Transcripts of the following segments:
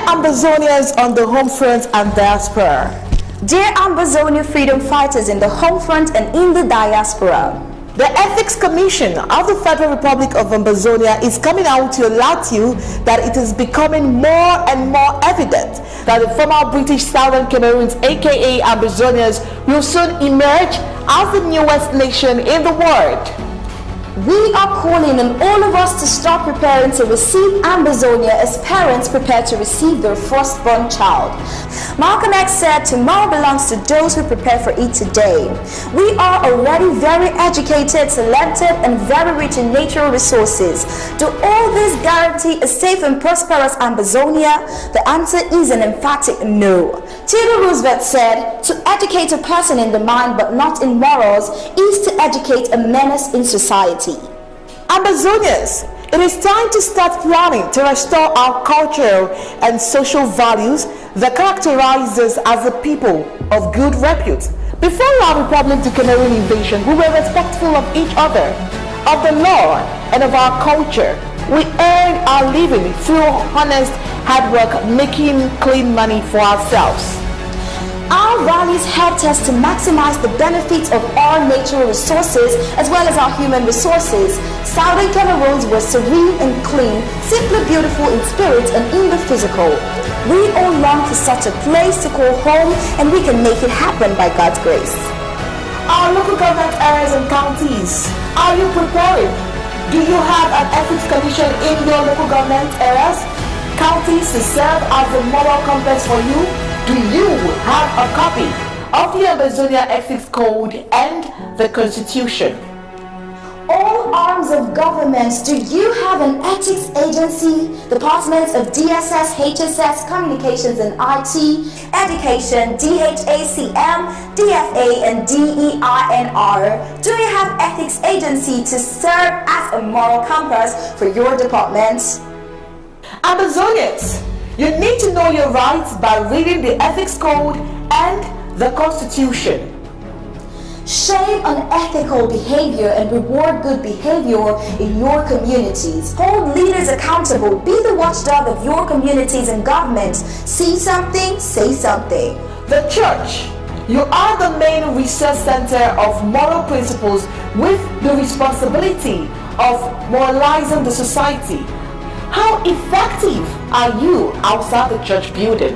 Ambazonians on the home front and diaspora. Dear Ambazonia freedom fighters in the home front and in the diaspora. The Ethics Commission of the Federal Republic of Ambazonia is coming out to alert you that it is becoming more and more evident that the former British Southern Cameroons, aka Ambazonians, will soon emerge as the newest nation in the world. We are calling on all of us to start preparing to receive Ambazonia as parents prepare to receive their firstborn child. Malcolm X said, tomorrow belongs to those who prepare for it today. We are already very educated, talented, and very rich in natural resources. Do all this guarantee a safe and prosperous Ambazonia? The answer is an emphatic no. Theodore Roosevelt said, to educate a person in the mind but not in morals is to educate a menace in society. Ambazonians, it is time to start planning to restore our cultural and social values that characterize us as a people of good repute. Before our Republic to Cameroon invasion, we were respectful of each other, of the law, and of our culture. We earned our living through honest hard work, making clean money for ourselves. Our values helped us to maximize the benefits of our natural resources as well as our human resources. Southern Cameroons were serene and clean, simply beautiful in spirit and in the physical. We all long for such a place to call home, and we can make it happen by God's grace. Our local government areas and counties, are you prepared? Do you have an ethics commission in your local government areas, counties to serve as a moral compass for you? Do you have a copy of the Ambazonia Ethics Code and the Constitution? All arms of government, do you have an ethics agency? Departments of DSS, HSS, Communications and IT, Education, DHACM, DFA and DEINR. Do you have ethics agency to serve as a moral compass for your departments? Ambazonians, you need to know your rights by reading the Ethics Code and the Constitution. Shame unethical behavior and reward good behavior in your communities. Hold leaders accountable. Be the watchdog of your communities and governments. See something, say something. The church, you are the main research center of moral principles with the responsibility of moralizing the society. How effective are you outside the church building?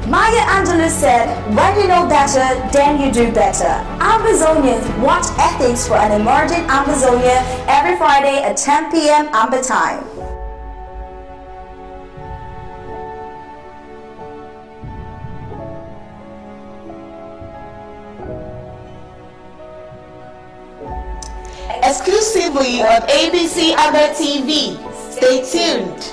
Maya Angelou said, when you know better, then you do better. Ambazonians, watch Ethics for an emerging Ambazonia every Friday at 10 p.m. Amba time. Exclusively on ABC Amba TV. Stay tuned.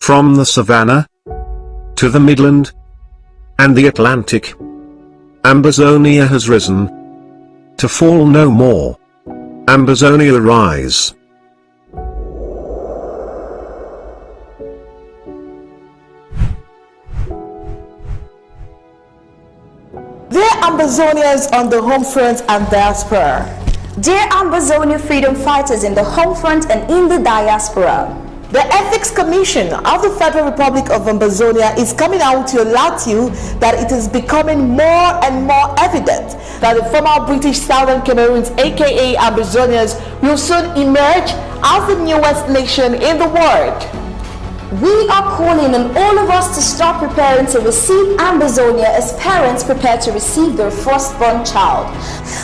From the savannah to the Midland and the Atlantic, Ambazonia has risen to fall no more. Ambazonia rise. Dear Ambazonians on the home front and diaspora. Dear Ambazonia freedom fighters in the home front and in the diaspora. The Ethics Commission of the Federal Republic of Ambazonia is coming out to alert you that it is becoming more and more evident that the former British Southern Cameroons, aka Ambazonians, will soon emerge as the newest nation in the world. We are calling on all of us to start preparing to receive Ambazonia as parents prepare to receive their firstborn child.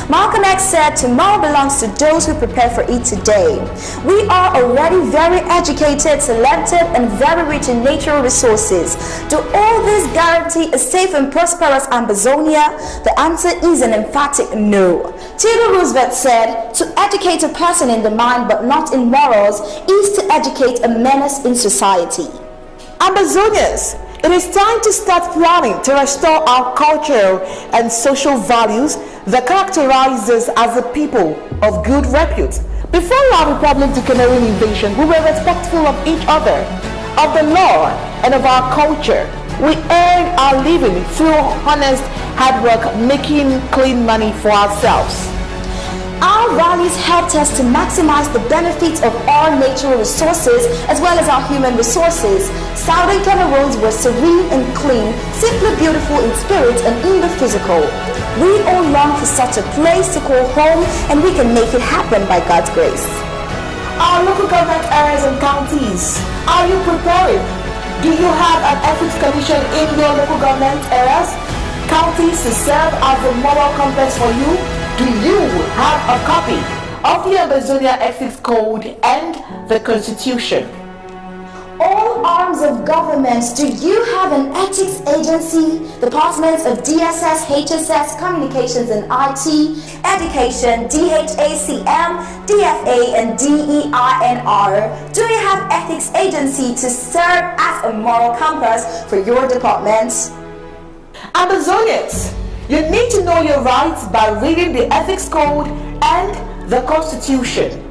Malcolm X said, "Tomorrow belongs to those who prepare for it today." We are already very educated, talented, and very rich in natural resources. Do all this guarantee a safe and prosperous Ambazonia? The answer is an emphatic no. Theodore Roosevelt said, "To educate a person in the mind but not in morals is to educate a menace in society." Ambazonians, it is time to start planning to restore our cultural and social values that characterize us as a people of good repute. Before our Republican invasion, we were respectful of each other, of the law, and of our culture. We earned our living through honest hard work, making clean money for ourselves. Our values helped us to maximize the benefits of our natural resources as well as our human resources. Southern Cameroons were serene and clean, simply beautiful in spirit and in the physical. We all long for such a place to call home, and we can make it happen by God's grace. Our local government areas and counties, are you prepared? Do you have an ethics commission in your local government areas, counties to serve as a moral compass for you? Do you have a copy of the Ambazonia Ethics Code and the Constitution? All arms of government, do you have an ethics agency? Departments of DSS, HSS, Communications and IT, Education, DHACM, DFA and DEINR. Do you have ethics agency to serve as a moral compass for your departments? Ambazonians, you need to know your rights by reading the Ethics Code and the Constitution.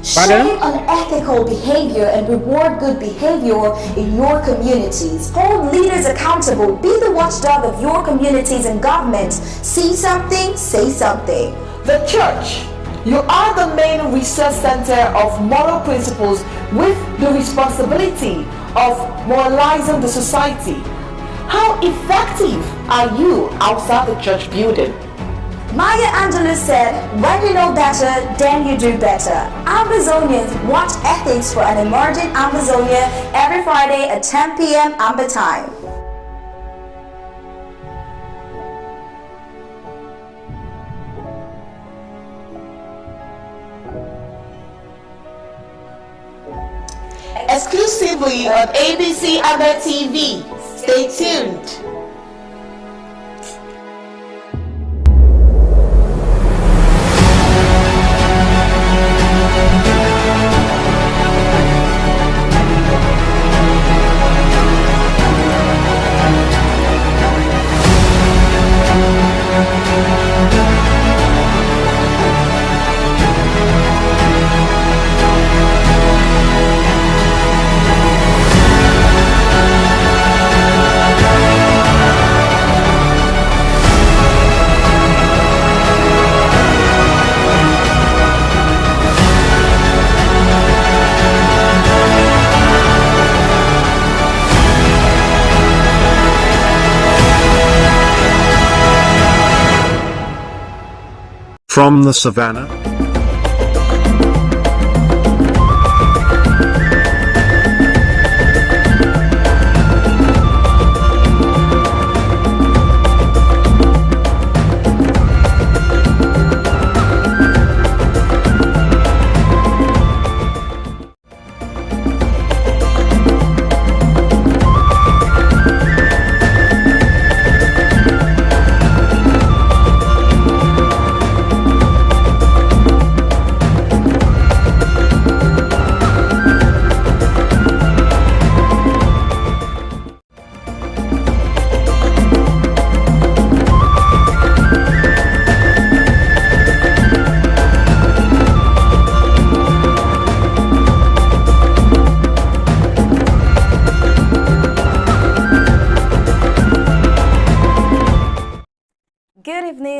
Shame unethical behavior and reward good behavior in your communities. Hold leaders accountable. Be the watchdog of your communities and governments. See something, say something. The church, you are the main research center of moral principles with the responsibility of moralizing the society. How effective are you outside the church building? Maya Angelou said, "When you know better, then you do better." Ambazonians, watch ethics for an emerging Ambazonia every Friday at 10 p.m. Amba time. Exclusively on ABC Amba TV. Stay tuned. From the savannah,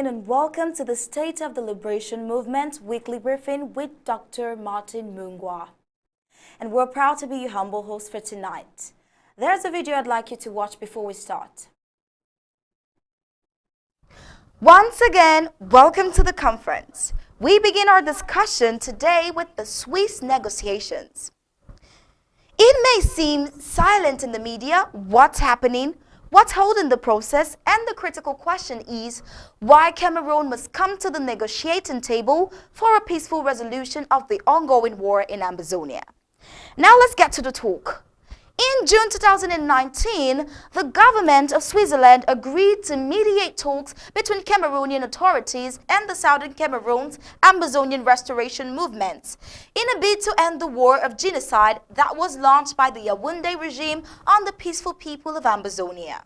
And welcome to the State of the Liberation Movement weekly briefing with Dr. Martin Mungwa. And we're proud to be your humble host for tonight. There's a video I'd like you to watch before we start. Once again, welcome to the conference. We begin our discussion today with the Swiss negotiations. It may seem silent in the media what's happening, what's holding the process, and the critical question is why Cameroon must come to the negotiating table for a peaceful resolution of the ongoing war in Ambazonia. Now let's get to the talk. In June 2019, the government of Switzerland agreed to mediate talks between Cameroonian authorities and the Southern Cameroon's Ambazonian restoration movement in a bid to end the war of genocide that was launched by the Yaoundé regime on the peaceful people of Ambazonia.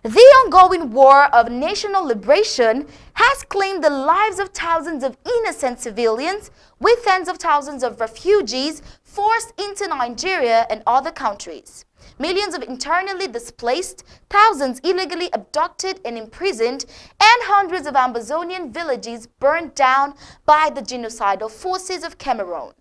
The ongoing war of national liberation has claimed the lives of thousands of innocent civilians, with tens of thousands of refugees forced into Nigeria and other countries, millions of internally displaced, thousands illegally abducted and imprisoned, and hundreds of Ambazonian villages burned down by the genocidal forces of Cameroon.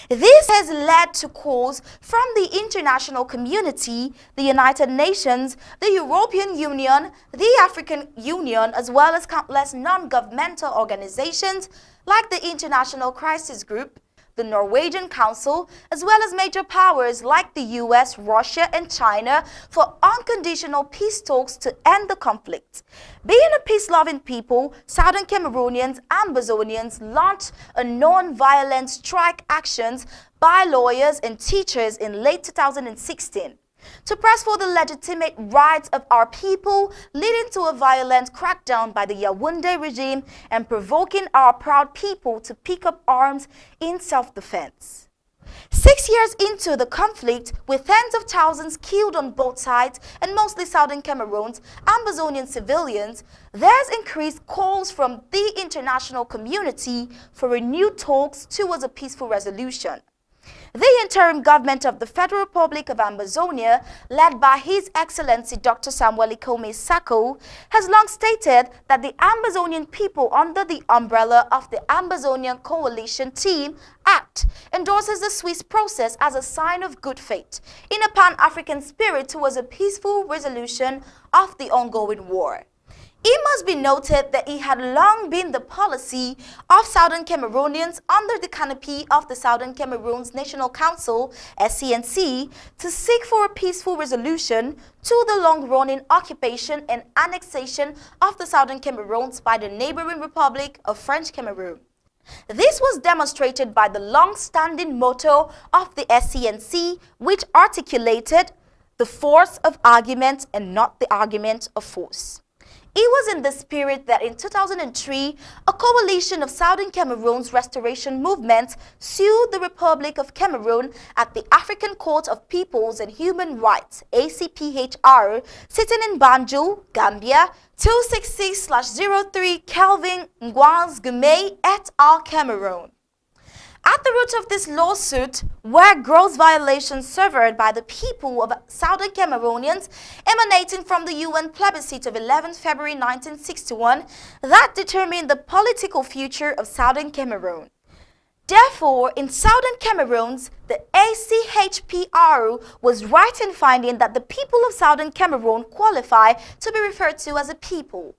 This has led to calls from the international community, the United Nations, the European Union, the African Union, as well as countless non-governmental organizations like the International Crisis Group, the Norwegian Council, as well as major powers like the US, Russia, and China for unconditional peace talks to end the conflict. Being a peace-loving people, Southern Cameroonians and Ambazonians launched a non-violent strike actions by lawyers and teachers in late 2016 to press for the legitimate rights of our people, leading to a violent crackdown by the Yaoundé regime and provoking our proud people to pick up arms in self-defense. 6 years into the conflict, with tens of thousands killed on both sides and mostly Southern Cameroon's Ambazonian civilians, there's increased calls from the international community for renewed talks towards a peaceful resolution. The interim government of the Federal Republic of Ambazonia, led by His Excellency Dr. Samuel Ikome Sako, has long stated that the Ambazonian people under the umbrella of the Ambazonian Coalition Team Act endorses the Swiss process as a sign of good faith in a pan-African spirit towards a peaceful resolution of the ongoing war. It must be noted that it had long been the policy of Southern Cameroonians under the canopy of the Southern Cameroon's National Council, SCNC, to seek for a peaceful resolution to the long-running occupation and annexation of the Southern Cameroons by the neighboring Republic of French Cameroon. This was demonstrated by the long-standing motto of the SCNC, which articulated the force of argument and not the argument of force. It was in this spirit that in 2003, a coalition of Southern Cameroon's restoration movements sued the Republic of Cameroon at the African Court of Peoples and Human Rights, ACPHR, sitting in Banjul, Gambia, 266/03 Kelvin Ngwan's Gumey et al. Cameroon. At the root of this lawsuit were gross violations suffered by the people of Southern Cameroonians emanating from the UN plebiscite of 11 February 1961 that determined the political future of Southern Cameroon. Therefore, in Southern Cameroons, the ACHPR was right in finding that the people of Southern Cameroon qualify to be referred to as a people.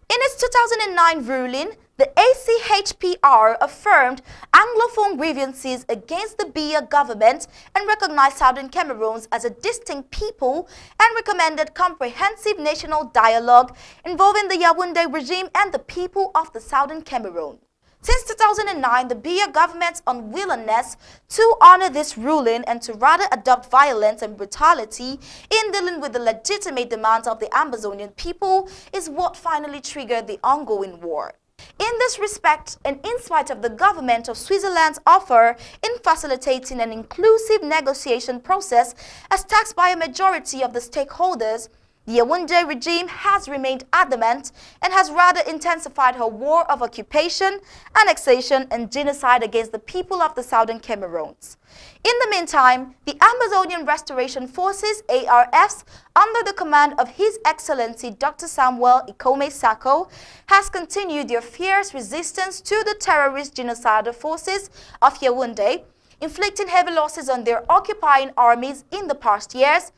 In its 2009 ruling, the ACHPR affirmed Anglophone grievances against the Biya government and recognized Southern Cameroons as a distinct people and recommended comprehensive national dialogue involving the Yaoundé regime and the people of the Southern Cameroon. Since 2009, the Biya government's unwillingness to honor this ruling and to rather adopt violence and brutality in dealing with the legitimate demands of the Ambazonian people is what finally triggered the ongoing war. In this respect, and in spite of the government of Switzerland's offer in facilitating an inclusive negotiation process as taxed by a majority of the stakeholders, the Yaoundé regime has remained adamant and has rather intensified her war of occupation, annexation, and genocide against the people of the Southern Cameroons. In the meantime, the Ambazonian Restoration Forces, ARFs, under the command of His Excellency Dr. Samuel Ikome Sako, has continued their fierce resistance to the terrorist genocidal forces of Yaoundé, inflicting heavy losses on their occupying armies in the past years.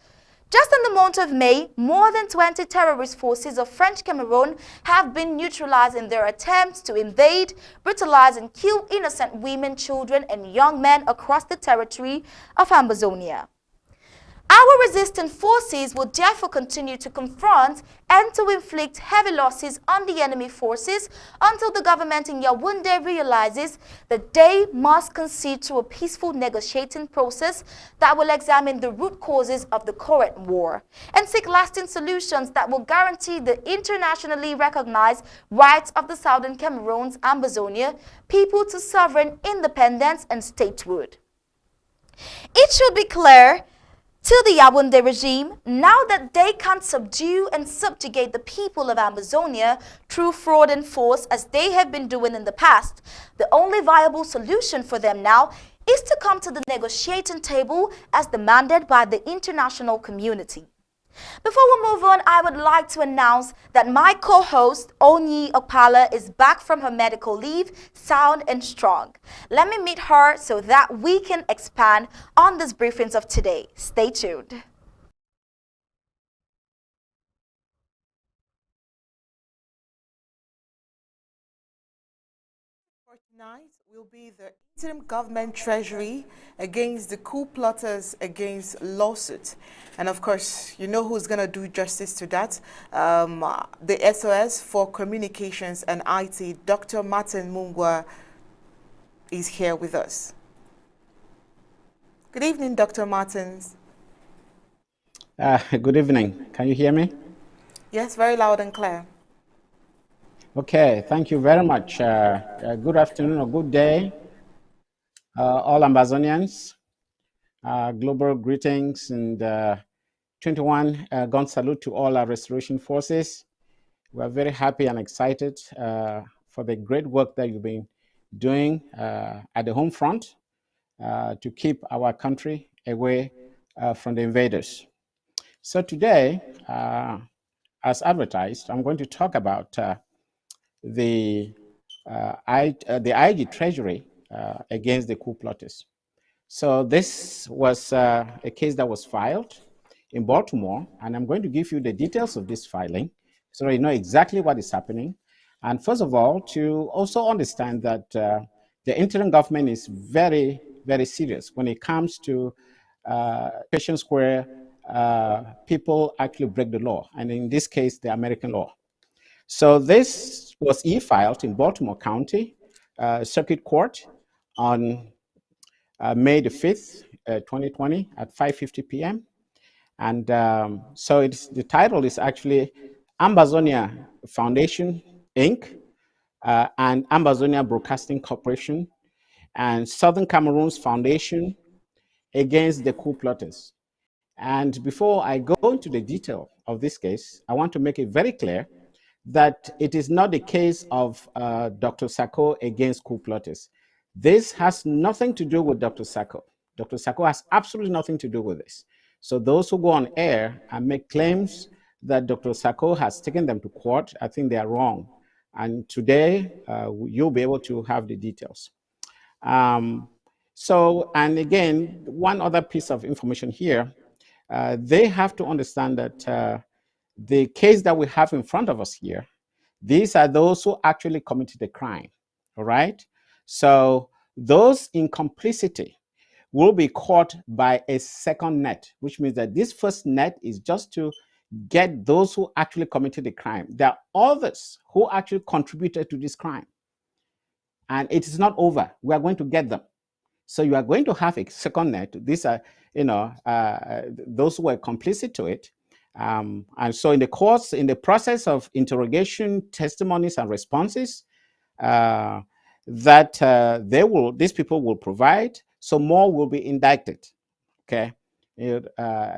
Just in the month of May, more than 20 terrorist forces of French Cameroon have been neutralized in their attempts to invade, brutalize and kill innocent women, children and young men across the territory of Ambazonia. Our resistant forces will therefore continue to confront and to inflict heavy losses on the enemy forces until the government in Yaoundé realizes that they must concede to a peaceful negotiating process that will examine the root causes of the current war and seek lasting solutions that will guarantee the internationally recognized rights of the Southern Cameroon's Ambazonia people to sovereign independence and statehood. It should be clear to the Yaoundé regime, now that they can't subdue and subjugate the people of Amazonia through fraud and force as they have been doing in the past, the only viable solution for them now is to come to the negotiating table as demanded by the international community. Before we move on, I would like to announce that my co-host, Onyi Okpala, is back from her medical leave, sound and strong. Let me meet her so that we can expand on these briefings of today. Stay tuned. For tonight will be the interim government treasury against the coup plotters against lawsuit. And of course, you know who's going to do justice to that. The SOS for Communications and IT, Dr. Martin Mungwa, is here with us. Good evening, Dr. Martins. Good evening. Can you hear me? Yes, very loud and clear. Okay, thank you very much. Good afternoon or good day, all Ambazonians. Global greetings and 21 gun salute to all our restoration forces. We're very happy and excited for the great work that you've been doing at the home front to keep our country away from the invaders. So today, as advertised, I'm going to talk about the IG Treasury against the coup plotters. So this was a case that was filed in Baltimore, and I'm going to give you the details of this filing so you know exactly what is happening. And first of all, to also understand that the interim government is very, very serious when it comes to situations where people actually break the law, and in this case, the American law. So this was e-filed in Baltimore County Circuit Court on May the 5th, 2020 at 5:50 p.m. And so the title is actually Ambazonia Foundation, Inc., and Ambazonia Broadcasting Corporation, and Southern Cameroon's Foundation against the coup plotters. And before I go into the detail of this case, I want to make it very clear that it is not the case of Dr. Sako against coup plotters. This has nothing to do with Dr. Sako. Dr. Sako has absolutely nothing to do with this. So those who go on air and make claims that Dr. Sako has taken them to court, I think they are wrong. And today, you'll be able to have the details. And again, one other piece of information here, they have to understand that the case that we have in front of us here, these are those who actually committed the crime, all right? So those in complicity will be caught by a second net, which means that this first net is just to get those who actually committed the crime. There are others who actually contributed to this crime. And it is not over. We are going to get them. So you are going to have a second net. These are, those who were complicit to it. And so in the process of interrogation, testimonies, and responses these people will provide, so more will be indicted. Okay,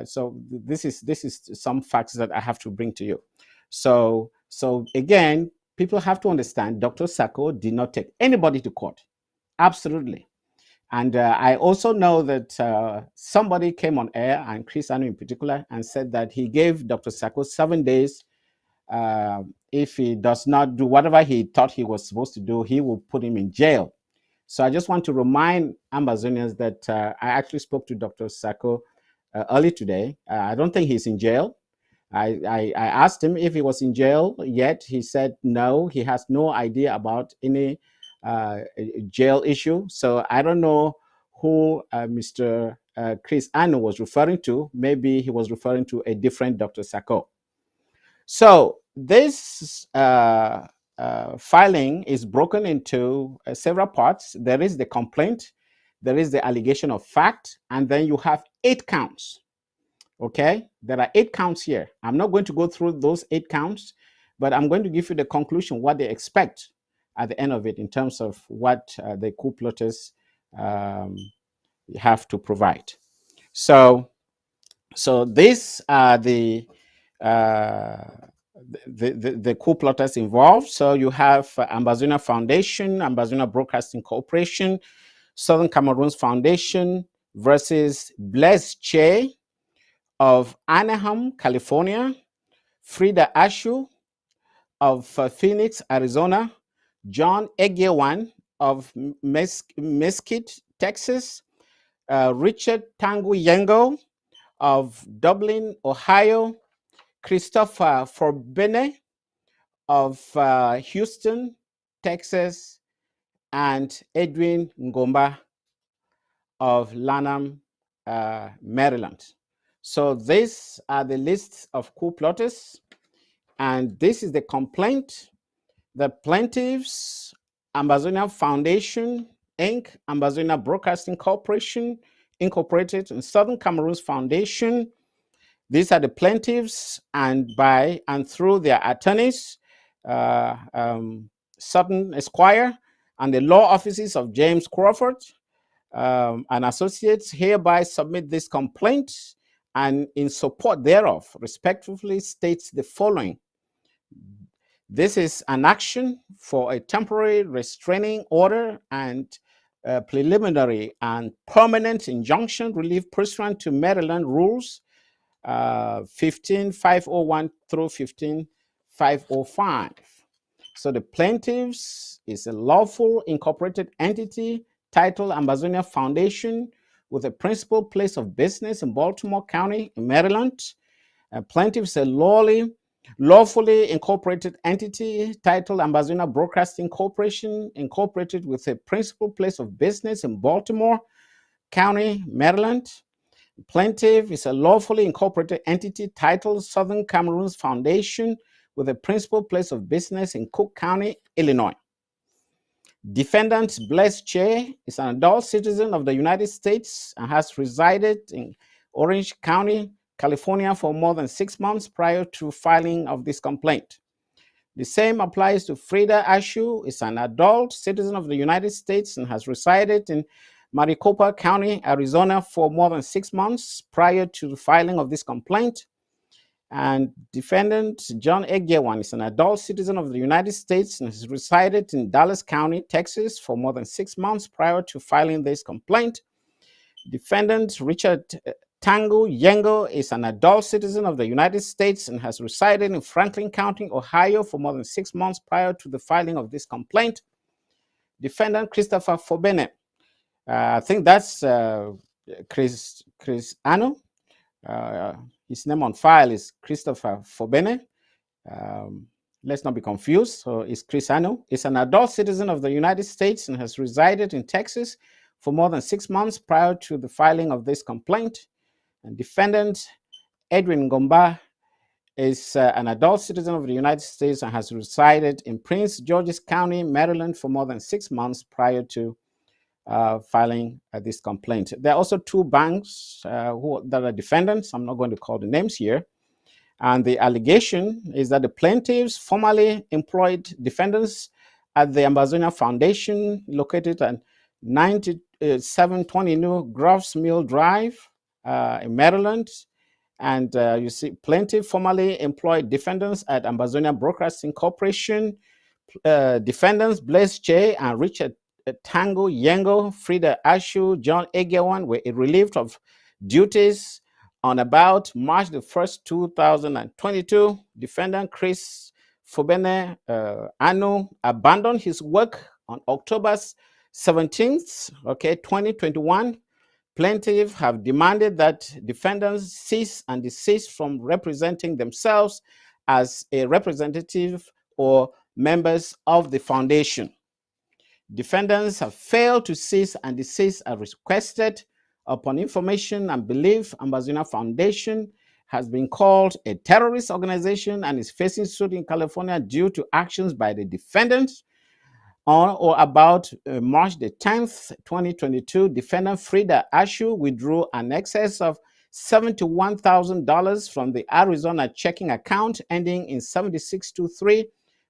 so this is some facts that I have to bring to you. So again, people have to understand Dr. Sako did not take anybody to court, absolutely. And I also know that somebody came on air, and Chris Anu in particular, and said that he gave Dr. Sako 7 days. If he does not do whatever he thought he was supposed to do, he will put him in jail. So I just want to remind Ambazonians that I actually spoke to Dr. Sako early today. I don't think he's in jail. I asked him if he was in jail yet. He said no, he has no idea about any jail issue. So I don't know who Mr. Chris Ano was referring to. Maybe he was referring to a different Dr. Sako. So this filing is broken into several parts. There is the complaint, there is the allegation of fact, and then you have 8 counts. Okay, there are 8 counts here. I'm not going to go through those 8 counts, but I'm going to give you the conclusion, what they expect at the end of it in terms of what the coup plotters have to provide. So these are the coup plotters involved. So you have Ambazonia Foundation, Ambazonia Broadcasting Corporation, Southern Cameroons Foundation versus Blaise Che of Anaheim, California, Frida Ashu of Phoenix, Arizona, John Egewan of Mesquite, Texas, Richard Tangu Yengo of Dublin, Ohio, Christopher Forbene of Houston, Texas, and Edwin Ngomba of Lanham, Maryland. So these are the lists of coup plotters, and this is the complaint. The plaintiffs: Ambazonia Foundation, Inc., Ambazonia Broadcasting Corporation, Incorporated, and Southern Cameroons Foundation. These are the plaintiffs, and by and through their attorneys, Sutton Esquire, and the law offices of James Crawford and associates hereby submit this complaint, and in support thereof respectfully states the following. This is an action for a temporary restraining order and preliminary and permanent injunction relief pursuant to Maryland rules 15501 through 15505. So the plaintiffs is a lawful incorporated entity titled Ambazonia Foundation with a principal place of business in Baltimore County, Maryland. Plaintiffs a lawfully incorporated entity titled Ambazonia Broadcasting Corporation, incorporated with a principal place of business in Baltimore County, Maryland. Plaintiff is a lawfully incorporated entity titled Southern Cameroons Foundation with a principal place of business in Cook County, Illinois. Defendant Blaise Che is an adult citizen of the United States and has resided in Orange County, California for more than 6 months prior to filing of this complaint. The same applies to Frida Ashu, is an adult citizen of the United States and has resided in Maricopa County, Arizona for more than 6 months prior to the filing of this complaint. And defendant John Egewan is an adult citizen of the United States and has resided in Dallas County, Texas for more than 6 months prior to filing this complaint. Defendant Richard Tangu Yengo is an adult citizen of the United States and has resided in Franklin County, Ohio for more than 6 months prior to the filing of this complaint. Defendant Christopher Forbene, I think that's Chris Ano. His name on file is Christopher Forbene. Let's not be confused. So it's Chris Ano. Is an adult citizen of the United States and has resided in Texas for more than 6 months prior to the filing of this complaint. And defendant Edwin Ngomba is an adult citizen of the United States and has resided in Prince George's County, Maryland for more than 6 months prior to filing this complaint. There are also 2 banks that are defendants. I'm not going to call the names here. And the allegation is that the plaintiffs formerly employed defendants at the Ambazonia Foundation located at 9720 New Groves Mill Drive in Maryland. And you see, plaintiff formerly employed defendants at Ambazonia Broadcasting Corporation. Defendants Blaise Che and Richard Tangu Yengo, Frida Ashu, John Egewan were relieved of duties on about March the 1st, 2022. Defendant Chris Forbene Ano abandoned his work on October 17th, 2021 Plaintiffs have demanded that defendants cease and desist from representing themselves as a representative or members of the foundation. Defendants have failed to cease and desist as requested upon information and belief Ambazonia Foundation has been called a terrorist organization and is facing suit in California due to actions by the defendants. On or about March the 10th, 2022, defendant Frida Ashu withdrew an excess of $71,000 from the Arizona checking account ending in 7623,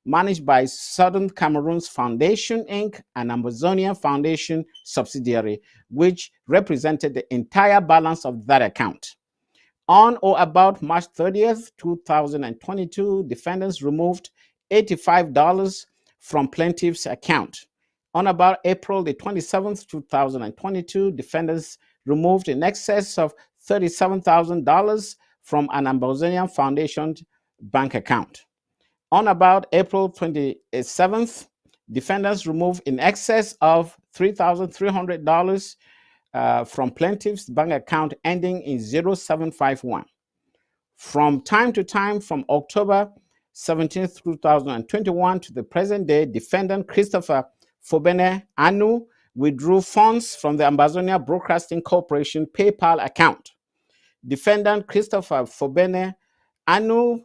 managed by Southern Cameroon's Foundation, Inc., an Ambazonia Foundation subsidiary, which represented the entire balance of that account. On or about March 30th, 2022, defendants removed $85 from plaintiff's account. On about April the 27th, 2022, defendants removed in excess of $37,000 from an Ambazonian Foundation bank account. On about April 27th, defendants removed in excess of $3,300 from plaintiff's bank account ending in 0751. From time to time, from October 17, 2021 to the present day, defendant Christopher Fobene Anu withdrew funds from the Ambazonia Broadcasting Corporation PayPal account. Defendant Christopher Fobene Anu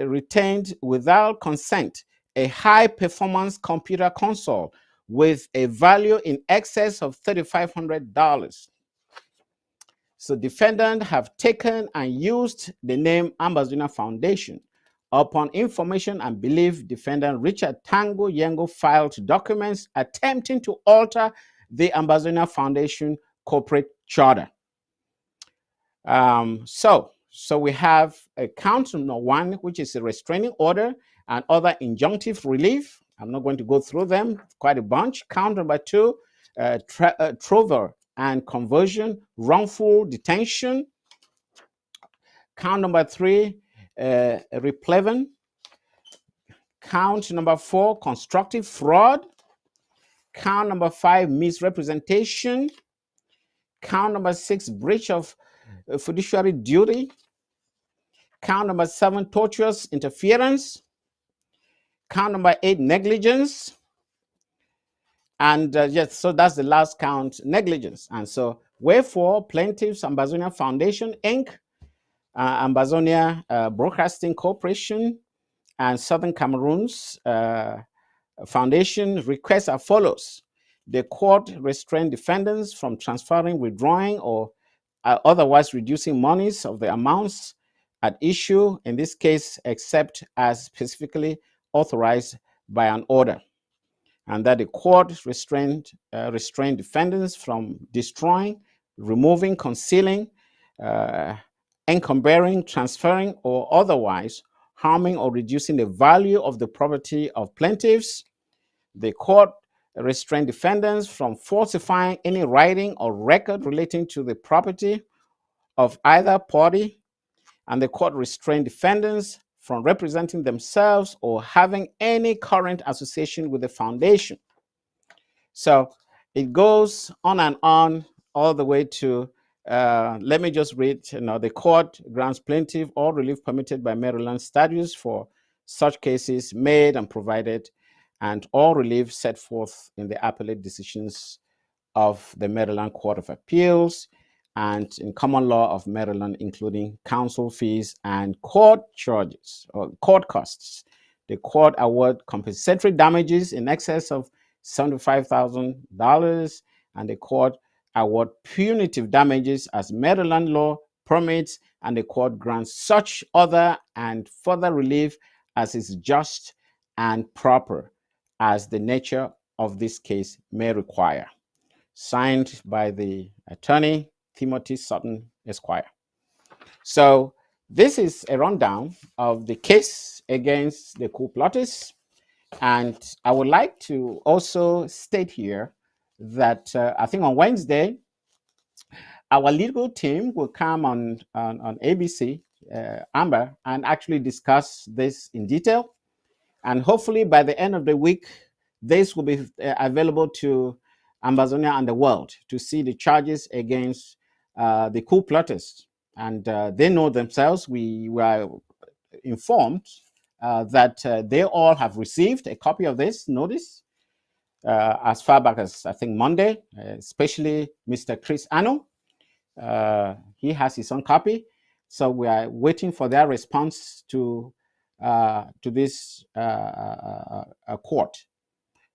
retained without consent a high-performance computer console with a value in excess of $3,500. So defendants have taken and used the name Ambazonia Foundation. Upon information and belief, defendant Richard Tango Yengo filed documents attempting to alter the Ambazonia Foundation corporate charter. So we have a count number one, which is a restraining order and other injunctive relief. I'm not going to go through them, quite a bunch. Count number two, trover and conversion, wrongful detention. Count number three, replevin. Count number four, constructive fraud. Count number five, misrepresentation. Count number six, breach of fiduciary duty. Count number seven, tortious interference. Count number eight, negligence. And yes, so that's the last count, negligence. And so, wherefore, plaintiffs, Ambazonia Foundation, Inc., Ambazonia Broadcasting Corporation, and Southern Cameroon's Foundation requests as follows. The court restrain defendants from transferring, withdrawing, or otherwise reducing monies of the amounts at issue, in this case, except as specifically authorized by an order. And that the court restrain defendants from destroying, removing, concealing, encumbering, transferring, or otherwise harming or reducing the value of the property of plaintiffs. The court restrain defendants from falsifying any writing or record relating to the property of either party. And the court restrain defendants from representing themselves or having any current association with the foundation. So it goes on and on all the way to, let me just read, the court grants plaintiff all relief permitted by Maryland statutes for such cases made and provided, and all relief set forth in the appellate decisions of the Maryland Court of Appeals and in common law of Maryland, including counsel fees and court charges or court costs. The court award compensatory damages in excess of $75,000, and the court award punitive damages as Maryland law permits, and the court grants such other and further relief as is just and proper as the nature of this case may require. Signed by the attorney, Timothy Sutton, Esquire. So this is a rundown of the case against the coup plotters. And I would like to also state here that I think on Wednesday, our legal team will come on ABC, Amber, and actually discuss this in detail. And hopefully by the end of the week, this will be available to Ambazonia and the world to see the charges against the coup plotters. And they know themselves. We were informed that they all have received a copy of this notice as far back as, I think, Monday, especially Mr. Chris Ano. He has his own copy. So we are waiting for their response to this court.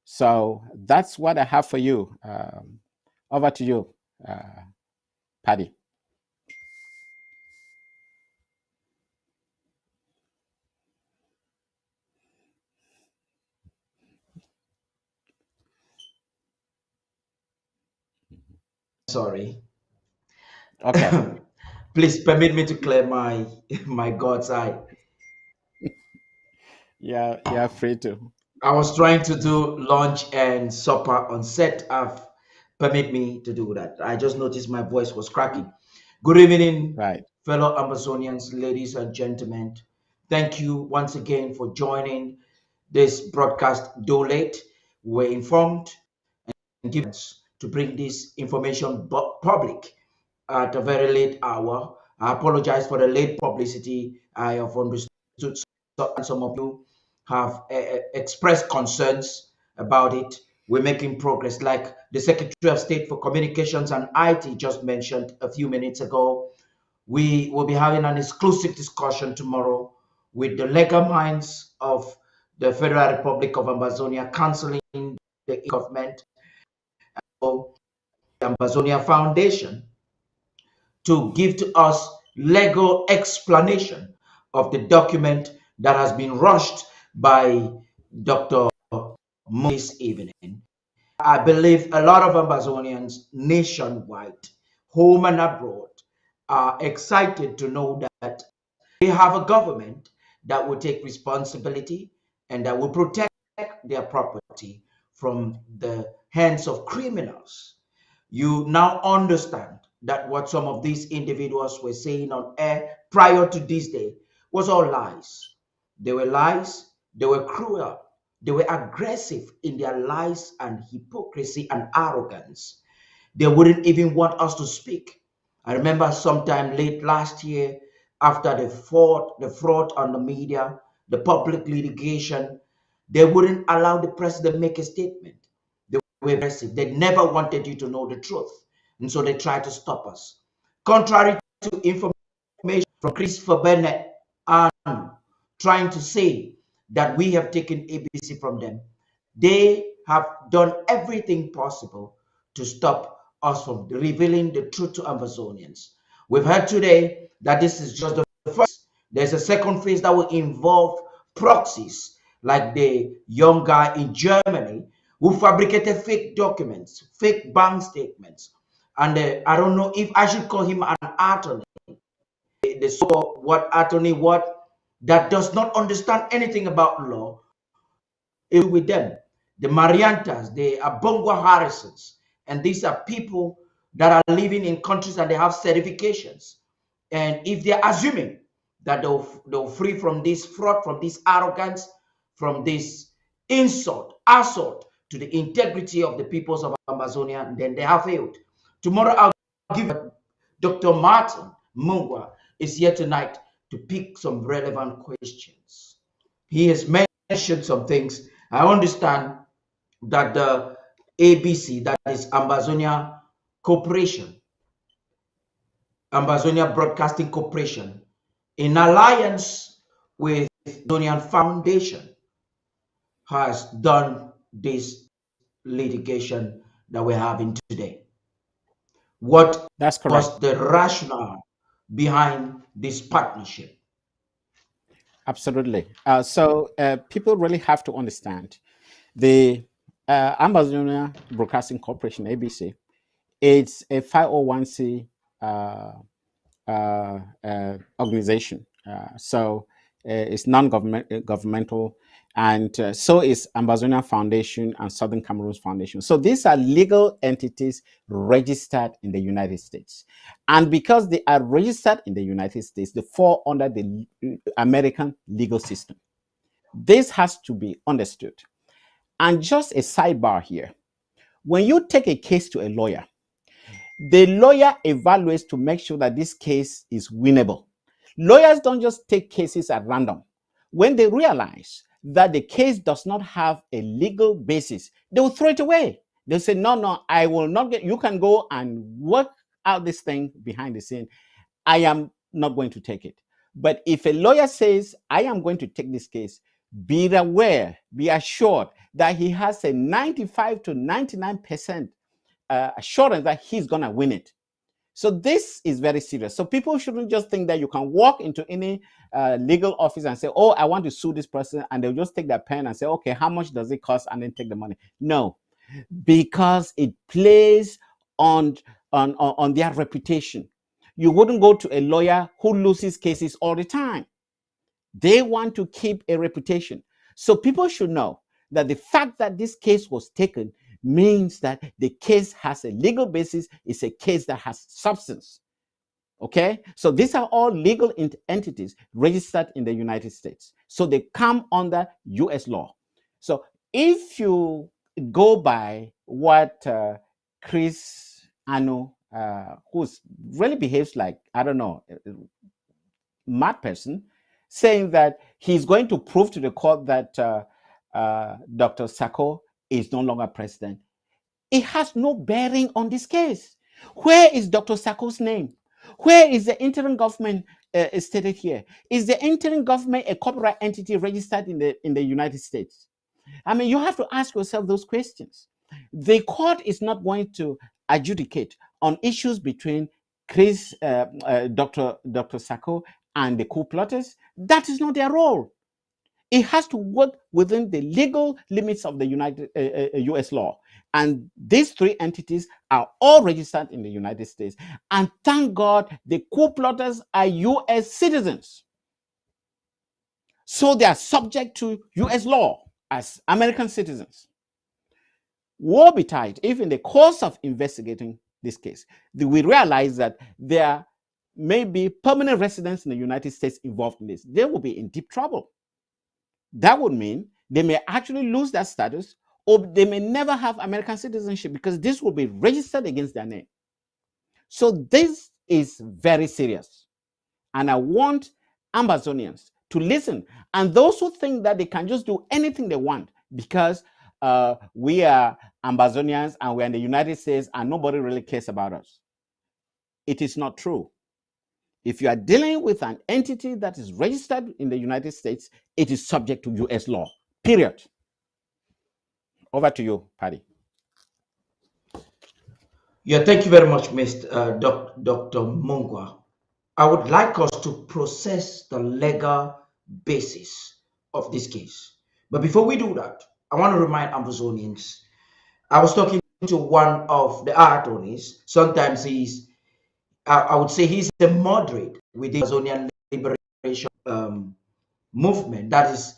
So that's what I have for you. Over to you, Paddy. Sorry. Okay. Please permit me to clear my God's eye. Yeah, free to. I was trying to do lunch and supper on set. Permit me to do that. I just noticed my voice was cracking. Good evening, Right. fellow Amazonians, ladies and gentlemen. Thank you once again for joining this broadcast. Though late, we're informed and given to bring this information public at a very late hour. I apologize for the late publicity. I have understood some of you have expressed concerns about it. We're making progress, like the Secretary of State for Communications and IT just mentioned a few minutes ago. We will be having an exclusive discussion tomorrow with the legal minds of the Federal Republic of Ambazonia, counseling the government, of the Ambazonia Foundation, to give to us legal explanation of the document that has been rushed by Dr. Moon this evening. I believe a lot of Amazonians nationwide, home and abroad, are excited to know that they have a government that will take responsibility and that will protect their property from the hands of criminals. You now understand that what some of these individuals were saying on air prior to this day was all lies. They were lies, they were cruel, they were aggressive in their lies and hypocrisy and arrogance. They wouldn't even want us to speak. I remember sometime late last year, after the fraud on the media, the public litigation, they wouldn't allow the president make a statement. They were aggressive. They never wanted you to know the truth. And so they tried to stop us. Contrary to information from Christopher Bennett and trying to say that we have taken ABC from them, they have done everything possible to stop us from revealing the truth to Amazonians. We've heard today that this is just the first. There's a second phase that will involve proxies, like the young guy in Germany who fabricated fake documents, fake bank statements. And I don't know if I should call him an attorney, the so what attorney, what that does not understand anything about law, with them. The Mariantas, the Mungwa Harrisons, and these are people that are living in countries and they have certifications. And if they're assuming that they'll free from this fraud, from this arrogance, from this assault to the integrity of the peoples of Amazonia, then they have failed. Tomorrow I'll give Dr. Martin Mungwa is here tonight to pick some relevant questions. He has mentioned some things. I understand that the ABC, that is Ambazonia Corporation, Ambazonia Broadcasting Corporation, in alliance with Amazonian Foundation, has done this litigation that we're having today. What That's correct. was the rationale behind this partnership? Absolutely. So people really have to understand the Amazonia Broadcasting Corporation, ABC. It's a 501c organization. So it's non-governmental, and so is Ambazonia Foundation and Southern Cameroons Foundation. So these are legal entities registered in the United States. And because they are registered in the United States, they fall under the American legal system. This has to be understood. And just a sidebar here. When you take a case to a lawyer, the lawyer evaluates to make sure that this case is winnable. Lawyers don't just take cases at random. When they realize that the case does not have a legal basis, they will throw it away. They'll say, no, I will not get, you can go and work out this thing behind the scene. I am not going to take it. But if a lawyer says, I am going to take this case, be aware, be assured that he has a 95 to 99% assurance that he's going to win it. So this is very serious. So people shouldn't just think that you can walk into any legal office and say, oh, I want to sue this person. And they'll just take their pen and say, okay, how much does it cost? And then take the money. No, because it plays on their reputation. You wouldn't go to a lawyer who loses cases all the time. They want to keep a reputation. So people should know that the fact that this case was taken means that the case has a legal basis. It's a case that has substance. Okay? So these are all legal entities registered in the United States. So they come under US law. So if you go by what Chris Ano, who really behaves like, I don't know, a mad person, saying that he's going to prove to the court that Dr. Sako is no longer president. It has no bearing on this case. Where is Dr. Sako's name? Where is the interim government stated here? Is the interim government a corporate entity registered in the United States? I mean, you have to ask yourself those questions. The court is not going to adjudicate on issues between Dr. Sako and the coup plotters. That is not their role. It has to work within the legal limits of the US law. And these three entities are all registered in the United States. And thank God the coup plotters are US citizens. So they are subject to US law as American citizens. Woe betide if in the course of investigating this case, we realize that there may be permanent residents in the United States involved in this. They will be in deep trouble. That would mean they may actually lose that status, or they may never have American citizenship because this will be registered against their name. So this is very serious. And I want Amazonians to listen. And those who think that they can just do anything they want because we are Amazonians and we're in the United States and nobody really cares about us. It is not true. If you are dealing with an entity that is registered in the United States, it is subject to US law, period. Over to you, Paddy. Yeah, thank you very much, Mr. Dr. Mungwa. I would like us to process the legal basis of this case. But before we do that, I want to remind Amazonians, I was talking to one of the attorneys. Sometimes I would say he's a moderate within the Amazonian liberation movement. That is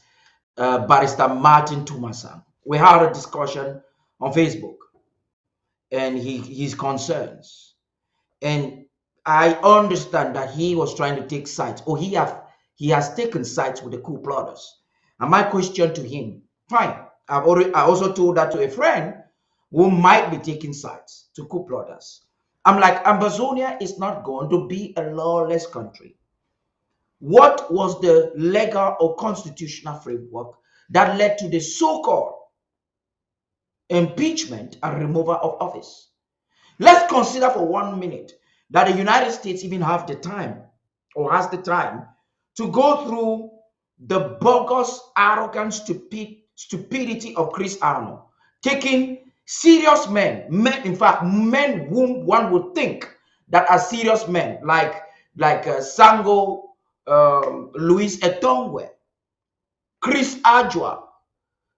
Barrister Martin Tumasang. We had a discussion on Facebook and his concerns. And I understand that he was trying to take sides, or he has taken sides with the coup plotters. And my question to him, fine, I also told that to a friend who might be taking sides to coup plotters. I'm like, Amazonia is not going to be a lawless country. What was the legal or constitutional framework that led to the so-called impeachment and removal of office? Let's consider for 1 minute that the United States even have the time or has the time to go through the bogus, arrogant stupidity of Chris Arnold, taking serious men, in fact, men whom one would think that are serious men, like Sango, Luis Etongwe, Chris Ajwa,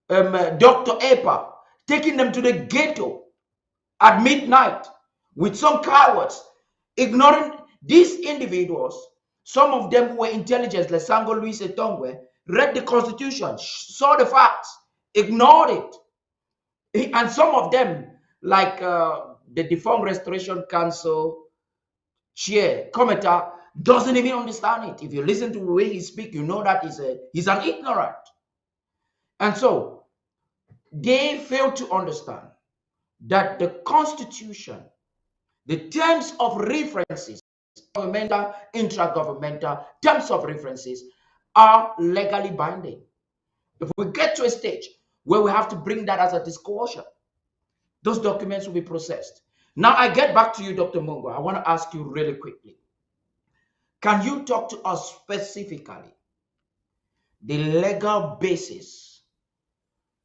Dr. Epa, taking them to the ghetto at midnight with some cowards, ignoring these individuals. Some of them were intelligent, like Sango Luis Etongwe, read the Constitution, saw the facts, ignored it. And some of them, like the Deformed Restoration Council chair, commenter, doesn't even understand it. If you listen to the way he speaks, you know that he's an ignorant. And so they fail to understand that the Constitution, the terms of references, governmental, intragovernmental terms of references are legally binding. If we get to a stage where we have to bring that as a disclosure, those documents will be processed. Now I get back to you, Dr. Mungwa. I want to ask you really quickly. Can you talk to us specifically the legal basis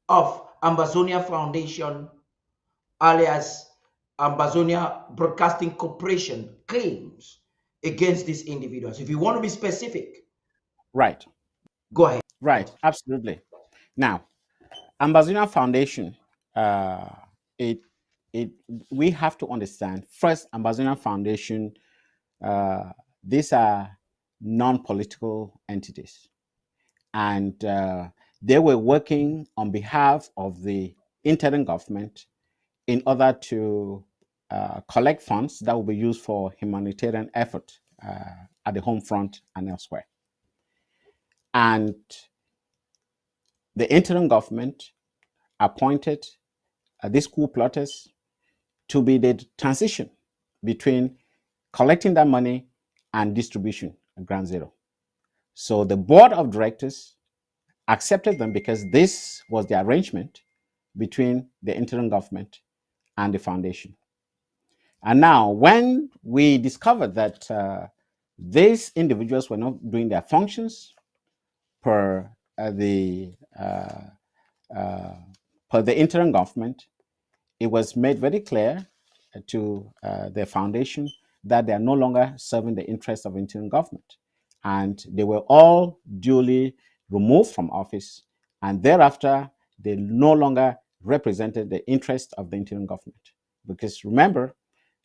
of Ambazonia Foundation, alias Ambazonia Broadcasting Corporation, claims against these individuals? If you want to be specific, Right. go ahead. Right. Absolutely. Now, Ambazonia Foundation, uh, it it we have to understand first. Ambazonia Foundation, uh, these are non-political entities, and they were working on behalf of the interim government in order to collect funds that will be used for humanitarian effort at the home front and elsewhere. And the interim government appointed these coup plotters to be the transition between collecting that money and distribution at ground zero. So the board of directors accepted them because this was the arrangement between the interim government and the foundation. And now, when we discovered that these individuals were not doing their functions per the per the interim government, it was made very clear to the foundation that they are no longer serving the interests of interim government, and they were all duly removed from office, and thereafter they no longer represented the interest of the interim government. Because remember,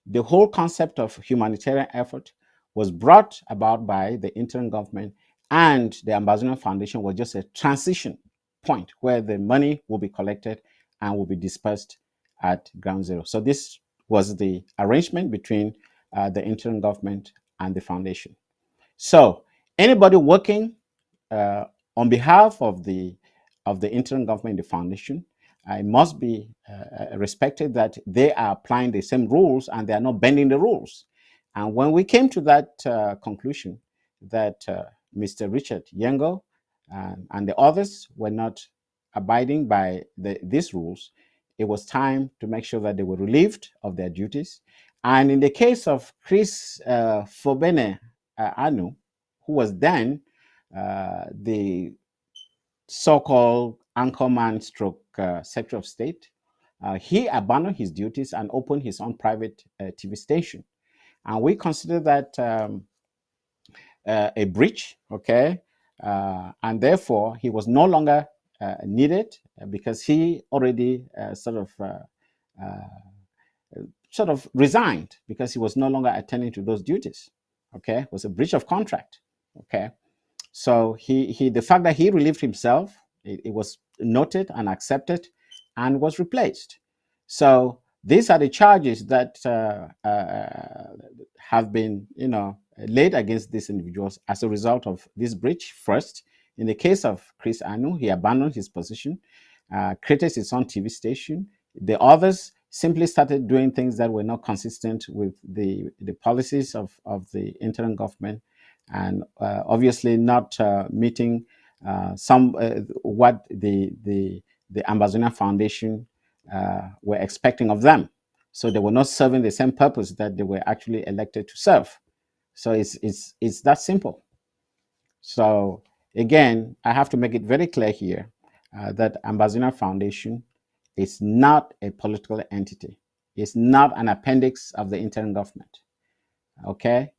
the whole concept of humanitarian effort was brought about by the interim government, and the Ambassador Foundation was just a transition point where the money will be collected and will be dispersed at ground zero. So this was the arrangement between the interim government and the foundation. So anybody working on behalf of the interim government, the foundation, it must be respected that they are applying the same rules and they are not bending the rules. And when we came to that conclusion that Mr. Richard Yengo and the others were not abiding by these rules, it was time to make sure that they were relieved of their duties. And in the case of Chris Fobene Anu, who was then the so-called anchorman stroke Secretary of State, he abandoned his duties and opened his own private TV station. And we consider that a breach, okay? And therefore, he was no longer needed because he already sort of resigned because he was no longer attending to those duties, okay? It was a breach of contract, okay? So the fact that he relieved himself, it was noted and accepted and was replaced. So these are the charges that have been, laid against these individuals as a result of this breach. First, in the case of Chris Anu, he abandoned his position, created his own TV station. The others simply started doing things that were not consistent with the policies of the interim government, and obviously not meeting what the Ambazonia Foundation were expecting of them. So they were not serving the same purpose that they were actually elected to serve. So it's that simple. So again, I have to make it very clear here that Ambazonia Foundation is not a political entity. It's not an appendix of the interim government. Okay,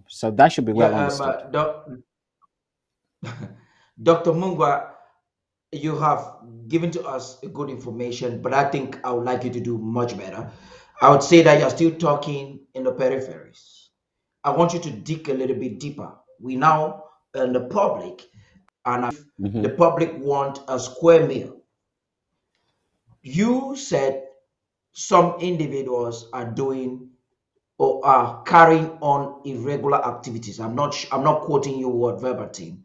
so that should be well understood. Dr. Mungwa, you have given to us good information, but I think I would like you to do much better. I would say that you're still talking in the peripheries. I want you to dig a little bit deeper. We now in the public, and the public want a square meal. You said some individuals are doing or are carrying on irregular activities. I'm not quoting you word verbatim,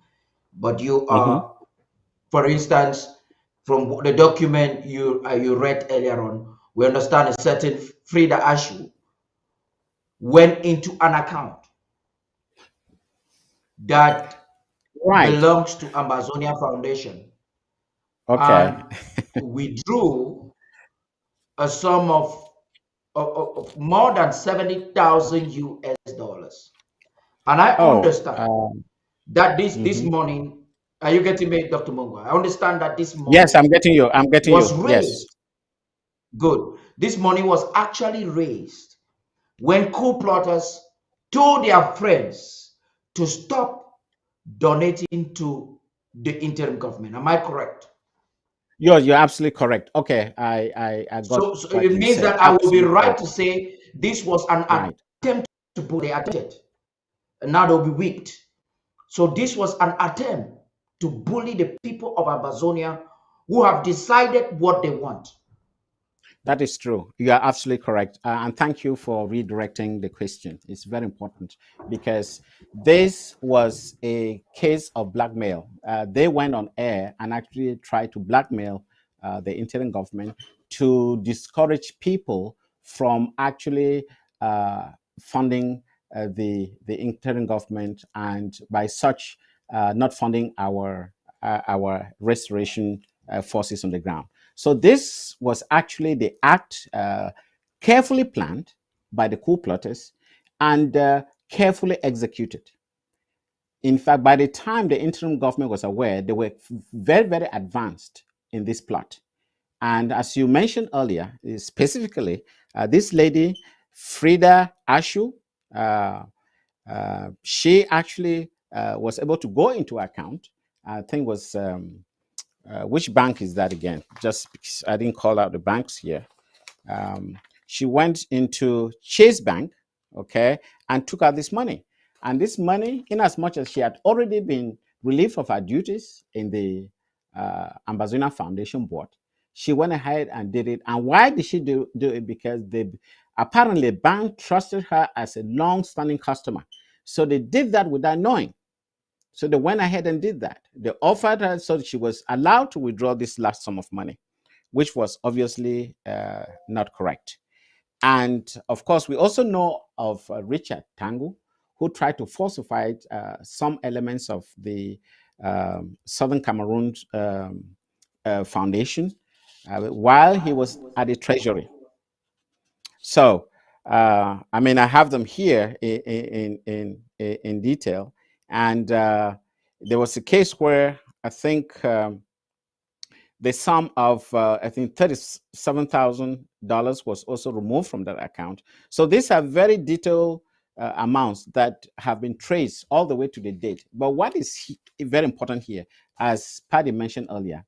but you are, for instance, from the document you read earlier on, We understand a certain Frida Ashu went into an account that Right. belongs to Amazonia Foundation Okay. and withdrew a sum of more than 70,000 US dollars. And I Oh, understand that this mhm. money, are you getting me, Dr. Mungwa? I understand that this Yes, money I'm getting you. I'm getting was you. Yes. raised. Good. This money was actually raised when co-plotters told their friends to stop donating to the interim government. Am I correct? You're absolutely correct. Okay, I got So what it you means said. that I will be Absolutely right correct. to say this was an Right. attempt to bully. They attempted, and now they'll be whipped. So this was an attempt to bully the people of Amazonia who have decided what they want. That is true. You are absolutely correct. And thank you for redirecting the question. It's very important because this was a case of blackmail. They went on air and actually tried to blackmail the interim government to discourage people from actually funding the interim government, and by such not funding our restoration forces on the ground. So this was actually the act carefully planned by the coup plotters and carefully executed. In fact, by the time the interim government was aware, they were very, very advanced in this plot. And as you mentioned earlier, specifically, this lady, Frida Ashu, uh, she actually was able to go into account. I think was which bank is that again? Just because I didn't call out the banks here. Um, she went into Chase Bank, okay, and took out this money. And this money, in as much as she had already been relieved of her duties in the Ambazuna Foundation Board, she went ahead and did it. And why did she do it? Because they apparently the bank trusted her as a long-standing customer. So they did that without knowing. So they went ahead and did that. They offered her so she was allowed to withdraw this large sum of money, which was obviously not correct. And of course, we also know of Richard Tangu, who tried to falsify some elements of the Southern Cameroon Foundation while he was at the Treasury. So, I mean, I have them here in detail. And there was a case where I think the sum of I think $37,000 was also removed from that account. So these are very detailed amounts that have been traced all the way to the date. But what is very important here, as Paddy mentioned earlier,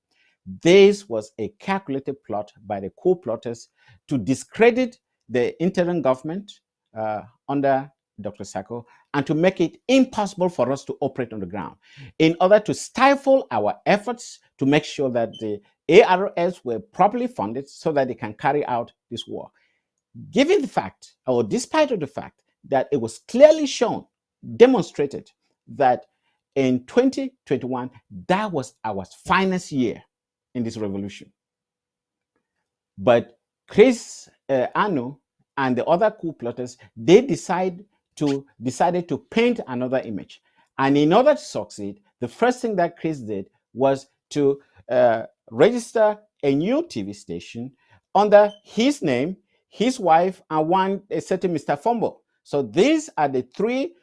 this was a calculated plot by the co-plotters to discredit the interim government under Dr. Sacco and to make it impossible for us to operate on the ground in order to stifle our efforts to make sure that the ARS were properly funded so that they can carry out this war. Given the fact, or despite of the fact, that it was clearly shown, demonstrated that in 2021, that was our finest year in this revolution. But Chris Anu and the other coup plotters, they decided to paint another image. And in order to succeed, the first thing that Chris did was to register a new TV station under his name, his wife, and a certain Mr. Fumble. So these are the three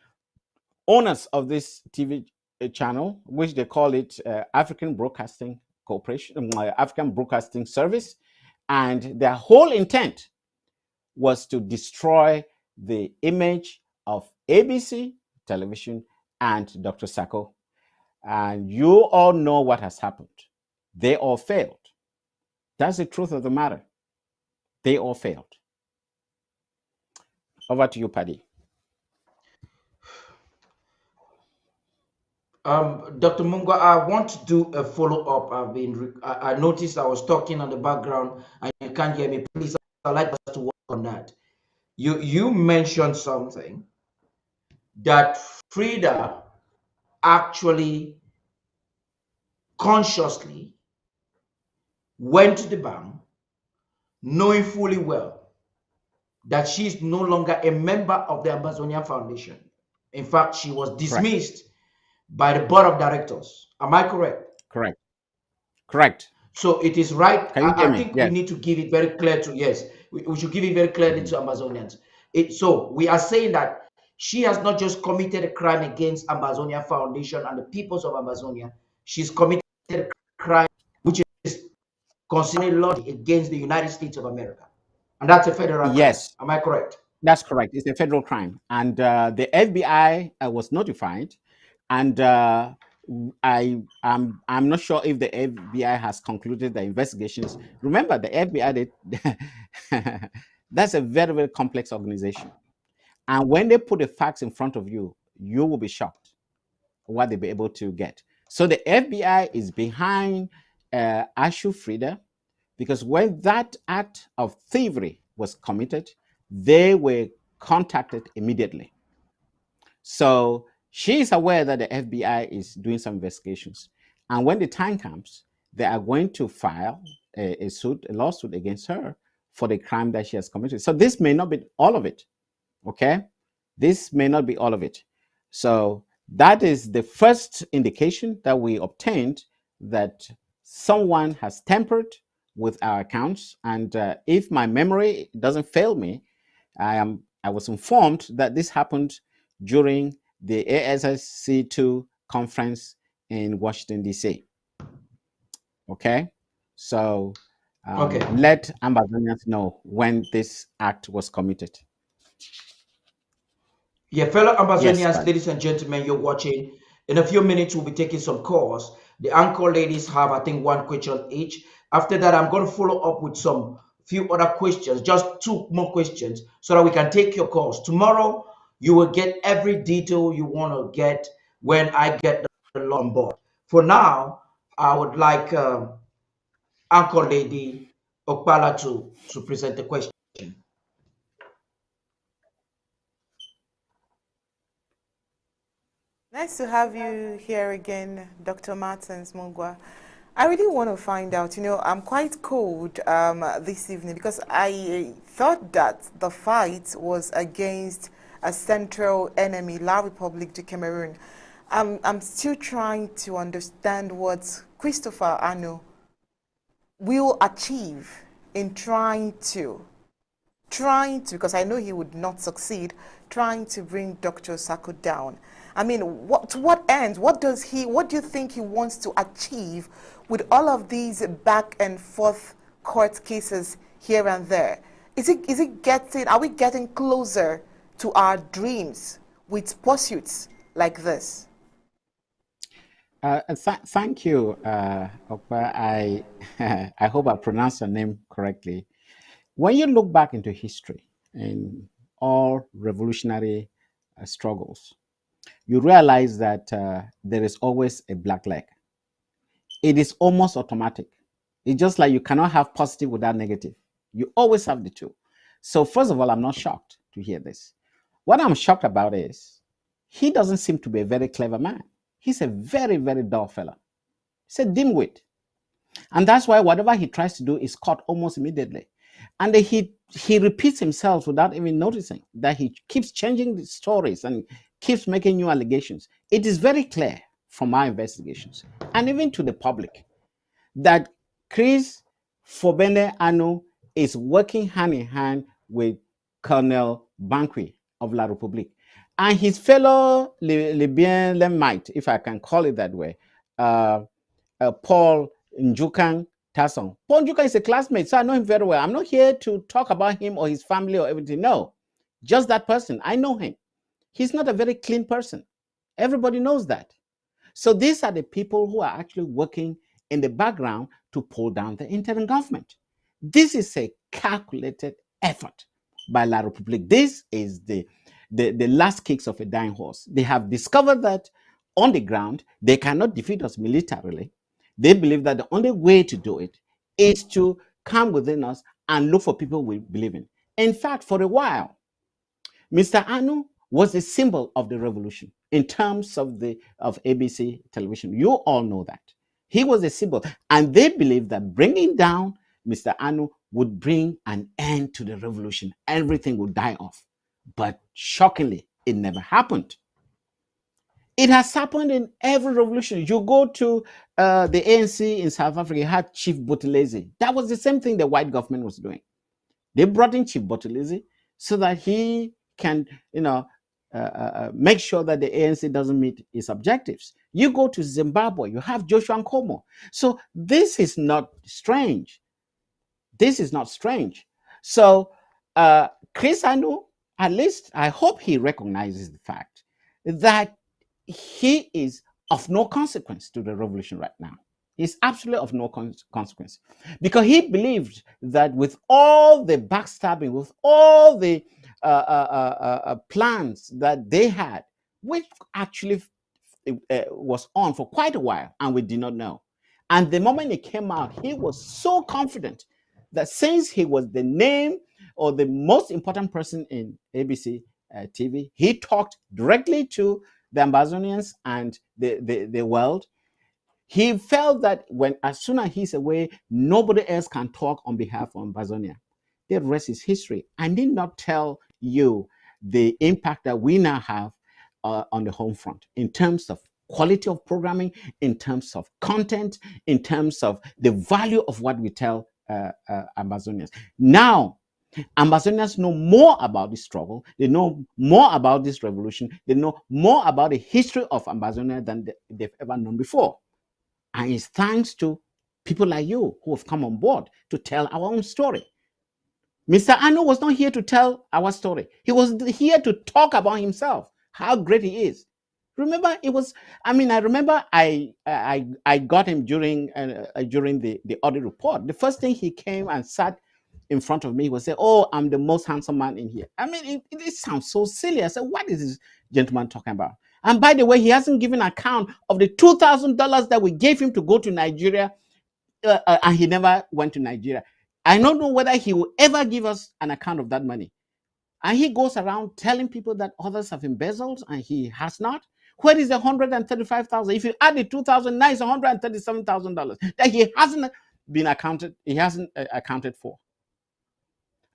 owners of this TV channel, which they call it African Broadcasting Corporation, African Broadcasting Service. And their whole intent was to destroy the image of ABC television and Dr. Sacco. And you all know what has happened. They all failed. That's the truth of the matter. They all failed. Over to you, Paddy. Dr. Mungwa, I want to do a follow up. I noticed I was talking on the background and you can't hear me. Please, I'd like us to work on that. You mentioned something that Frida actually consciously went to the bank knowing fully well that she is no longer a member of the Amazonian Foundation. In fact, she was Correct. dismissed by the board of directors. Am I correct? Correct. Correct. So it is right. Can you hear I me? think we Yes. need to give it very clear to, yes, we should give it very clearly to Amazonians. So we are saying that she has not just committed a crime against Amazonia Foundation and the peoples of Amazonia. She's committed a crime which is considered law against the United States of America. And that's a federal crime. Yes. Am I correct? That's correct. It's a federal crime, and the FBI was notified, and I'm not sure if the FBI has concluded the investigations. Remember, the FBI did, that's a very, very complex organization, and when they put the facts in front of you, you will be shocked what they'll be able to get. So the FBI is behind Ashu Frida, because when that act of thievery was committed, they were contacted immediately. So she is aware that the FBI is doing some investigations. And when the time comes, they are going to file a lawsuit against her for the crime that she has committed. So this may not be all of it. Okay? This may not be all of it. So that is the first indication that we obtained that someone has tampered with our accounts. And if my memory doesn't fail me, I was informed that this happened during the ASSC2 conference in Washington, D.C. Okay? So Okay. let Amazonians know when this act was committed. Yeah, fellow Yes, Amazonians, Father. ladies and gentlemen, you're watching. In a few minutes, we'll be taking some calls. The anchor ladies have, I think, one question each. After that, I'm going to follow up with some few other questions, just two more questions, so that we can take your calls. Tomorrow, you will get every detail you want to get when I get the law on board. For now, I would like anchor lady Okpala to present the question. Nice to have you here again, Dr. Martins Mungwa. I really want to find out, I'm quite cold this evening because I thought that the fight was against a central enemy, La République du Cameroon. I'm still trying to understand what Christopher Anu will achieve in because I know he would not succeed, trying to bring Dr. Sako down. I mean, to what end? What do you think he wants to achieve with all of these back and forth court cases here and there? Are we getting closer to our dreams with pursuits like this? Thank you, Okpa. I hope I pronounced your name correctly. When you look back into history and all revolutionary struggles, you realize that there is always a black leg. It is almost automatic. It's just like you cannot have positive without negative. You always have the two. So first of all, I'm not shocked to hear this. What I'm shocked about is he doesn't seem to be a very clever man. He's a very, very dull fella. He's a dimwit. And that's why whatever he tries to do is caught almost immediately. And he repeats himself without even noticing that he keeps changing the stories and keeps making new allegations. It is very clear from our investigations and even to the public that Chris Fobene Anu is working hand in hand with Colonel Banqui of La République and his fellow Libyan Lemite, if I can call it that way, Paul Njukan Tasson. Paul Njukan is a classmate, so I know him very well. I'm not here to talk about him or his family or everything. No, just that person. I know him. He's not a very clean person. Everybody knows that. So these are the people who are actually working in the background to pull down the interim government. This is a calculated effort by La République. This is the last kicks of a dying horse. They have discovered that on the ground, they cannot defeat us militarily. They believe that the only way to do it is to come within us and look for people we believe in. In fact, for a while, Mr. Anu was a symbol of the revolution in terms of ABC television. You all know that. He was a symbol. And they believe that bringing down Mr. Anu would bring an end to the revolution. Everything would die off. But shockingly, it never happened. It has happened in every revolution. You go to the ANC in South Africa, you had Chief Buthelezi. That was the same thing the white government was doing. They brought in Chief Buthelezi so that he can, make sure that the ANC doesn't meet its objectives. You go to Zimbabwe, you have Joshua Nkomo. So this is not strange. This is not strange. So Chris Anu, at least I hope he recognizes the fact that he is of no consequence to the revolution right now. He's absolutely of no consequence because he believed that with all the backstabbing, with all the plans that they had, which actually was on for quite a while and we did not know. And the moment it came out, he was so confident that since he was the name or the most important person in ABC TV, he talked directly to the Ambazonians and the world. He felt that as soon as he's away, nobody else can talk on behalf of Ambazonia. The rest is history. I need not tell you the impact that we now have on the home front in terms of quality of programming, in terms of content, in terms of the value of what we tell Ambazonians. Now, Ambazonians know more about this struggle. They know more about this revolution. They know more about the history of Ambazonia than they've ever known before. And it's thanks to people like you who have come on board to tell our own story. Mr. Anu was not here to tell our story. He was here to talk about himself, how great he is. Remember, I remember I got him during the audit report. The first thing he came and sat in front of me was say, "Oh, I'm the most handsome man in here." I mean, it sounds so silly. I said, "What is this gentleman talking about?" And by the way, he hasn't given account of the $2,000 that we gave him to go to Nigeria, and he never went to Nigeria. I don't know whether he will ever give us an account of that money. And he goes around telling people that others have embezzled and he has not. Where is the $135,000? If you add the $2,000, now it's $137,000 that he hasn't accounted for.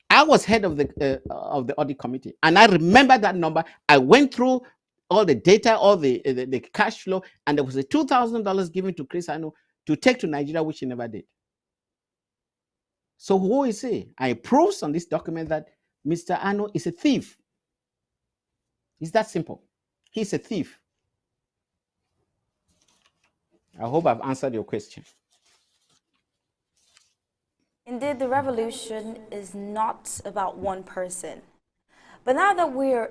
I was head of the audit committee, and I remember that number. I went through all the data, all the cash flow, and there was a $2,000 given to Chris Anu to take to Nigeria, which he never did. So who is he? I proves on this document that Mr. Anu is a thief. It's that simple. He's a thief. I hope I've answered your question. Indeed, the revolution is not about one person. But now that we're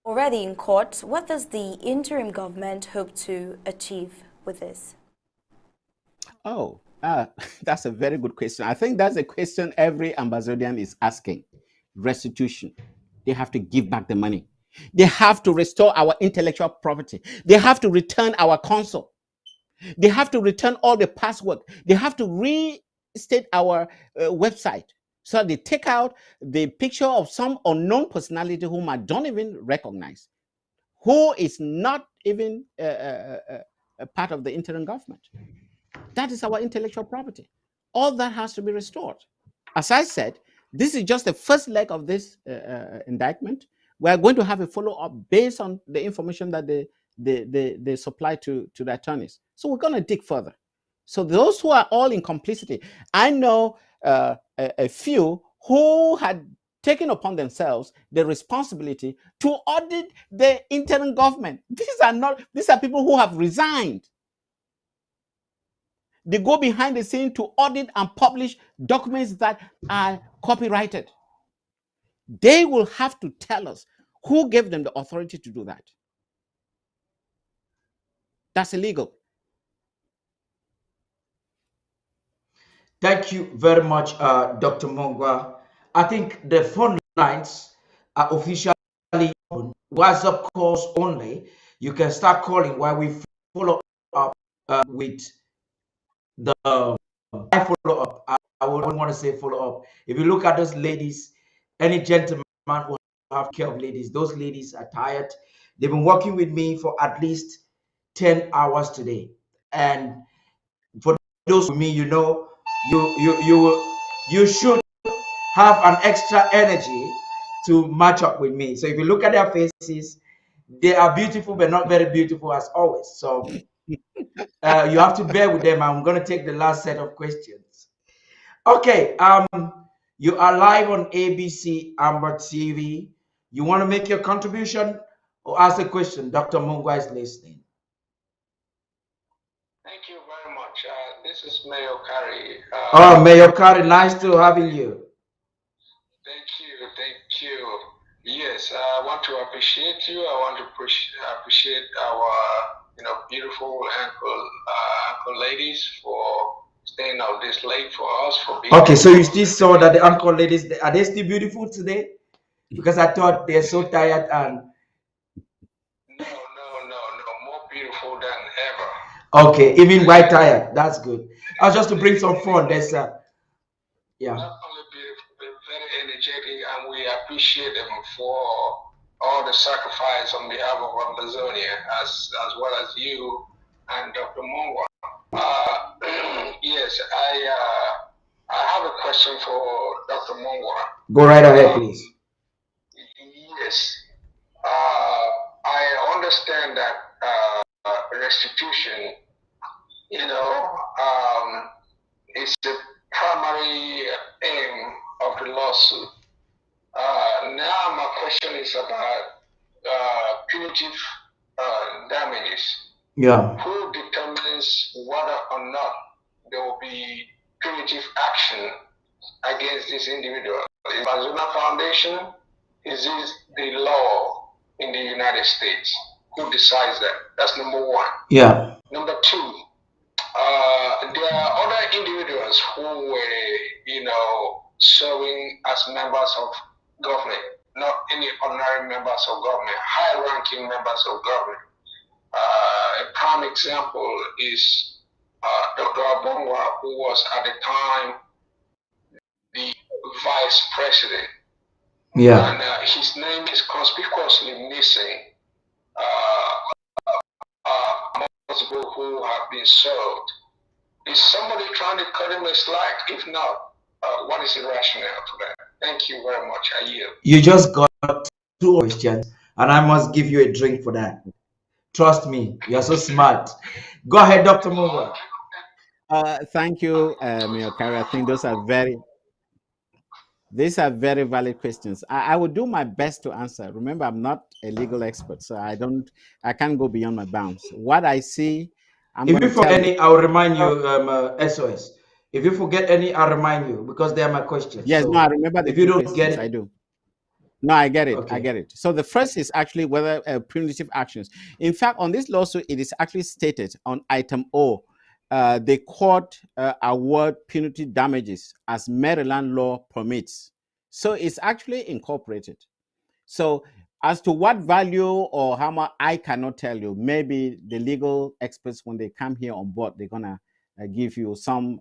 already in court, what does the interim government hope to achieve with this? Oh, that's a very good question. I think that's a question every Ambazonian is asking. Restitution. They have to give back the money. They have to restore our intellectual property. They have to return our console. They have to return all the password. They have to restate our website. So they take out the picture of some unknown personality whom I don't even recognize, who is not even a part of the interim government. That is our intellectual property. All that has to be restored. As I said, this is just the first leg of this indictment. We are going to have a follow-up based on the information that they supply to the attorneys. So we're going to dig further. So those who are all in complicity, I know a few who had taken upon themselves the responsibility to audit the interim government. These are people who have resigned. They go behind the scene to audit and publish documents that are copyrighted. They will have to tell us who gave them the authority to do that. That's illegal. Thank you very much, Dr. Mungwa. I think the phone lines are officially open. WhatsApp calls only. You can start calling while we follow up with the follow up. I wouldn't want to say follow up. If you look at those ladies, any gentleman who have care of ladies, those ladies are tired. They've been working with me for at least 10 hours today. And for those with me, you know, you you should have an extra energy to match up with me. So if you look at their faces, they are beautiful, but not very beautiful as always. So you have to bear with them. I'm going to take the last set of questions. Okay. You are live on ABC Amber TV. You want to make your contribution or ask a question? Dr. Mungwa is listening. Thank you very much. This is Mayor Kari. Oh, Mayor Kari, nice to having you. Thank you. Thank you. Yes, I want to appreciate you. I want to appreciate our, beautiful uncle ladies for staying out this late for us for being. Okay, so you still saw that the uncle ladies, are they still beautiful today? Because I thought they're so tired and. No, more beautiful than ever. Okay, even white tired. That's good. I was just to bring some fun. There's yeah. Not only beautiful, but very energetic, and we appreciate them for all the sacrifice on behalf of Amazonia, as well as you and Dr. Mungwa. Yes, I have a question for Dr. Mungwa. Go right ahead, please. Yes, I understand that restitution, is the primary aim of the lawsuit. Now my question is about punitive damages. Yeah. Who determines whether or not there will be punitive action against this individual? Is Bazuna Foundation? Is this the law in the United States? Who decides that? That's number one. Yeah. Number two, there are other individuals who were, serving as members of government, not any ordinary members of government, high-ranking members of government. A prime example is Dr. Abongwa, who was at the time the vice president. Yeah. And his name is conspicuously missing amongst people who have been served. Is somebody trying to cut him a slack? If not, what is the rationale for that? Thank you very much. I yield. You just got two questions, and I must give you a drink for that. Trust me, you're so smart. Go ahead, Dr. Mungwa. Thank you, Mayor Kari. I think these are very valid questions. I will do my best to answer. Remember, I'm not a legal expert, so I can't go beyond my bounds. What I see, if you forget any, I'll remind you, SOS. If you forget any, I'll remind you because they are my questions. Yes, so no, I remember the if you don't questions, get it, I do. No, I get it. Okay. I get it. So the first is actually whether punitive actions. In fact, on this lawsuit, it is actually stated on item O, the court award punitive damages as Maryland law permits. So it's actually incorporated. So as to what value or how much, I cannot tell you. Maybe the legal experts, when they come here on board, they're gonna give you some,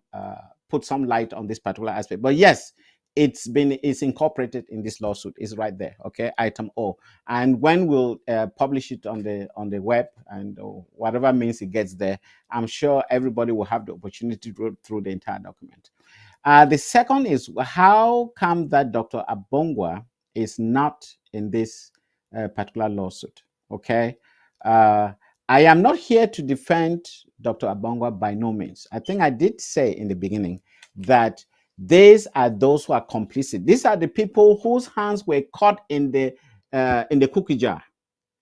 put some light on this particular aspect. But yes, it's incorporated in this lawsuit. It's right there. Okay, item O. And when we'll publish it on the web and whatever means it gets there, I'm sure everybody will have the opportunity to go through the entire document. The second is, how come that Dr. Abongwa is not in this particular lawsuit? Okay. I am not here to defend Dr. Abongwa by no means. I think I did say in the beginning that these are those who are complicit. These are the people whose hands were caught in the cookie jar.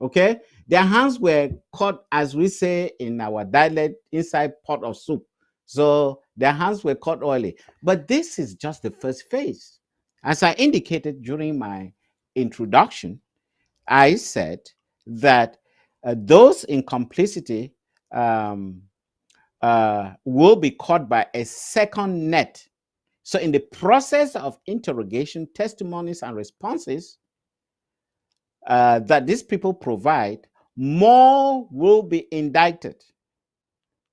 Okay, their hands were caught, as we say in our dialect, inside pot of soup. So their hands were caught oily. But this is just the first phase. As I indicated during my introduction, I said that those in complicity will be caught by a second net. So in the process of interrogation, testimonies, and responses that these people provide, more will be indicted,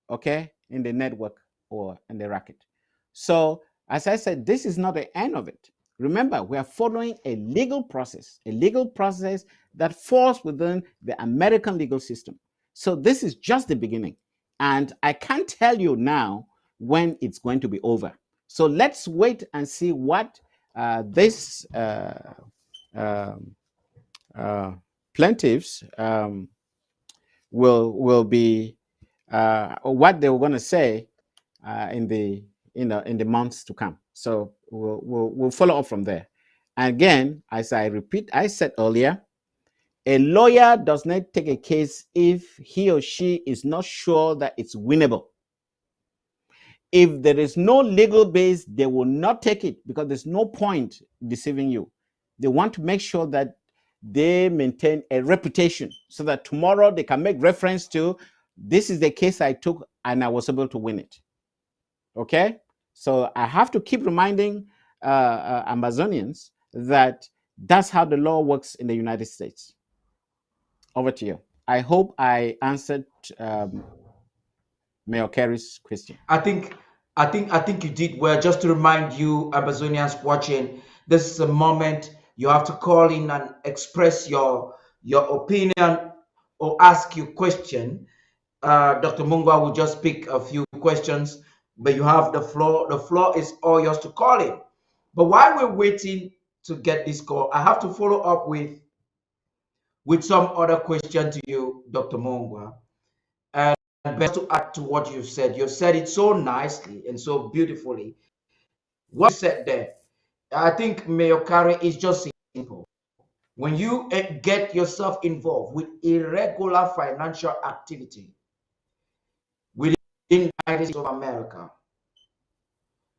okay, in the network or in the racket. So as I said, this is not the end of it. Remember, we are following a legal process that falls within the American legal system. So this is just the beginning. And I can't tell you now when it's going to be over. So let's wait and see what this plaintiffs will be, or what they were going to say in the months to come. So we'll follow up from there. And again, as I said earlier, a lawyer does not take a case if he or she is not sure that it's winnable. If there is no legal base, they will not take it because there's no point deceiving you. They want to make sure that they maintain a reputation so that tomorrow they can make reference to, this is the case I took and I was able to win it. Okay? So I have to keep reminding Amazonians that that's how the law works in the United States. Over to you. I hope I answered Mayor Kerry's question. I think you did well. Just to remind you, Amazonians watching, this is a moment you have to call in and express your opinion or ask your question. Dr. Mungwa will just pick a few questions, but you have the floor. The floor is all yours to call in. But while we're waiting to get this call, I have to follow up with some other question to you, Dr. Mungwa. And best to add to what you've said it so nicely and so beautifully. What you said there, I think Mayor Carey is just simple. When you get yourself involved with irregular financial activity within the United States of America,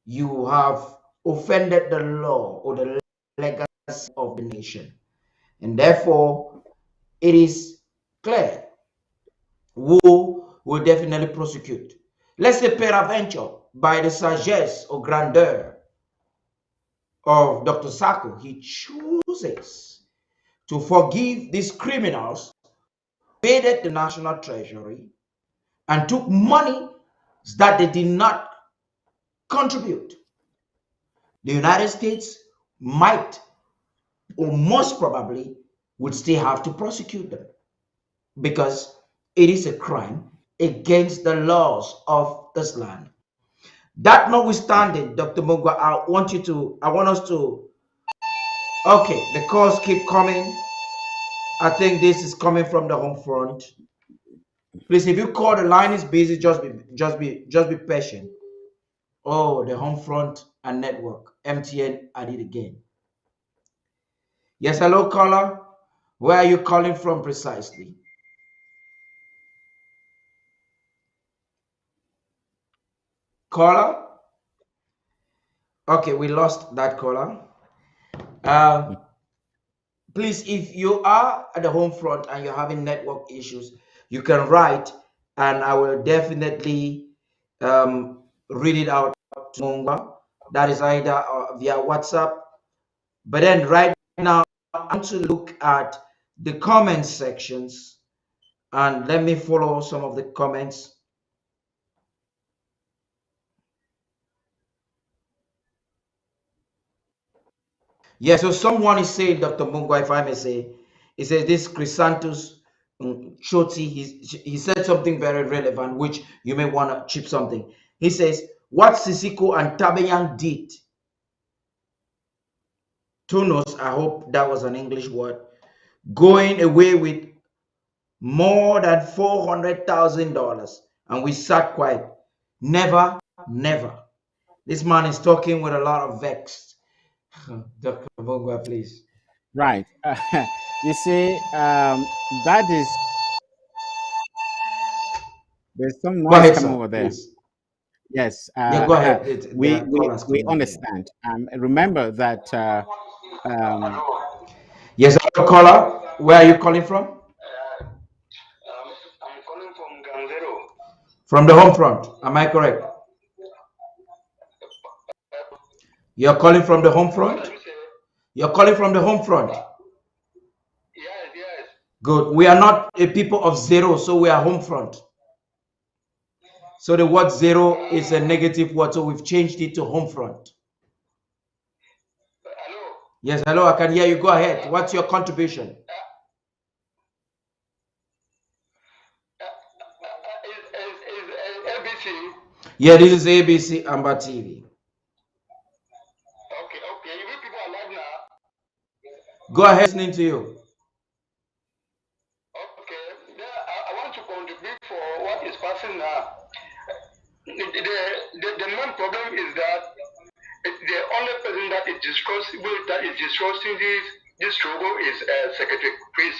you have offended the law or the legacy of the nation. And therefore, it is clear who will definitely prosecute. Let's say peradventure, by the sagesse or grandeur of Dr. Sacco, he chooses to forgive these criminals who invaded the national treasury and took money that they did not contribute. The United States might or most probably would still have to prosecute them because it is a crime against the laws of this land. That notwithstanding, Dr. Mungwa, I want us to, okay, the calls keep coming. I think this is coming from the home front. Please, if you call, the line is busy, just be patient. Oh, the home front and network, MTN at it again. Yes, hello, caller. Where are you calling from precisely? Caller? Okay, we lost that caller. Please, if you are at the home front and you're having network issues, you can write and I will definitely read it out to Mungwa. That is either via WhatsApp. But then right now, I want to look at the comment sections and let me follow some of the comments. Yeah, so someone is saying, Dr. Mungwa, if I may say, he says this Chrysanthus Shoti, he said something very relevant, which you may want to chip something. He says, what Sisiko and Tabayang did, Tunos, I hope that was an English word, going away with more than $400,000, and we sat quiet. Never, never. This man is talking with a lot of vex. Dr. Mungwa, please. Right. You see, that is, there's some Go noise ahead, coming sir, over there. please. Yes. Yeah, go ahead. We understand. Remember that. Yes, caller. Where are you calling from? I'm calling from Ganzero. From the home front. Am I correct? You're calling from the home front? You're calling from the home front? Yes. Good. We are not a people of zero, so we are home front. So the word zero is a negative word, so we've changed it to home front. Hello. Yes, hello, I can hear you. Go ahead. What's your contribution? Is ABC? Yeah, this is ABC Amber TV. Go ahead, listening to you. Okay, I want to contribute for what is passing now. The main problem is that the only person that is discussing this struggle is Secretary Chris.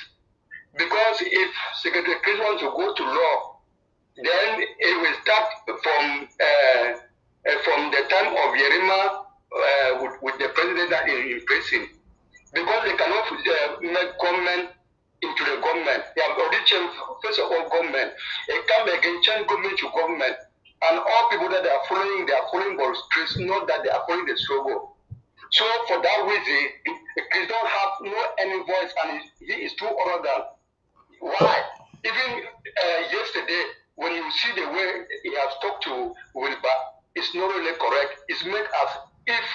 Because if Secretary Chris wants to go to law, then it will start from the time of Yerima with the president that is in prison. Because they cannot make government into the government. They have already changed, first of all, government. They come again, change government to government. And all people that they are following Boris Chris, not that they are following the struggle. So for that reason, Chris don't have no any voice, and he is too arrogant. Why? Even yesterday, when you see the way he has talked to Wilbur, it's not really correct. It's made as if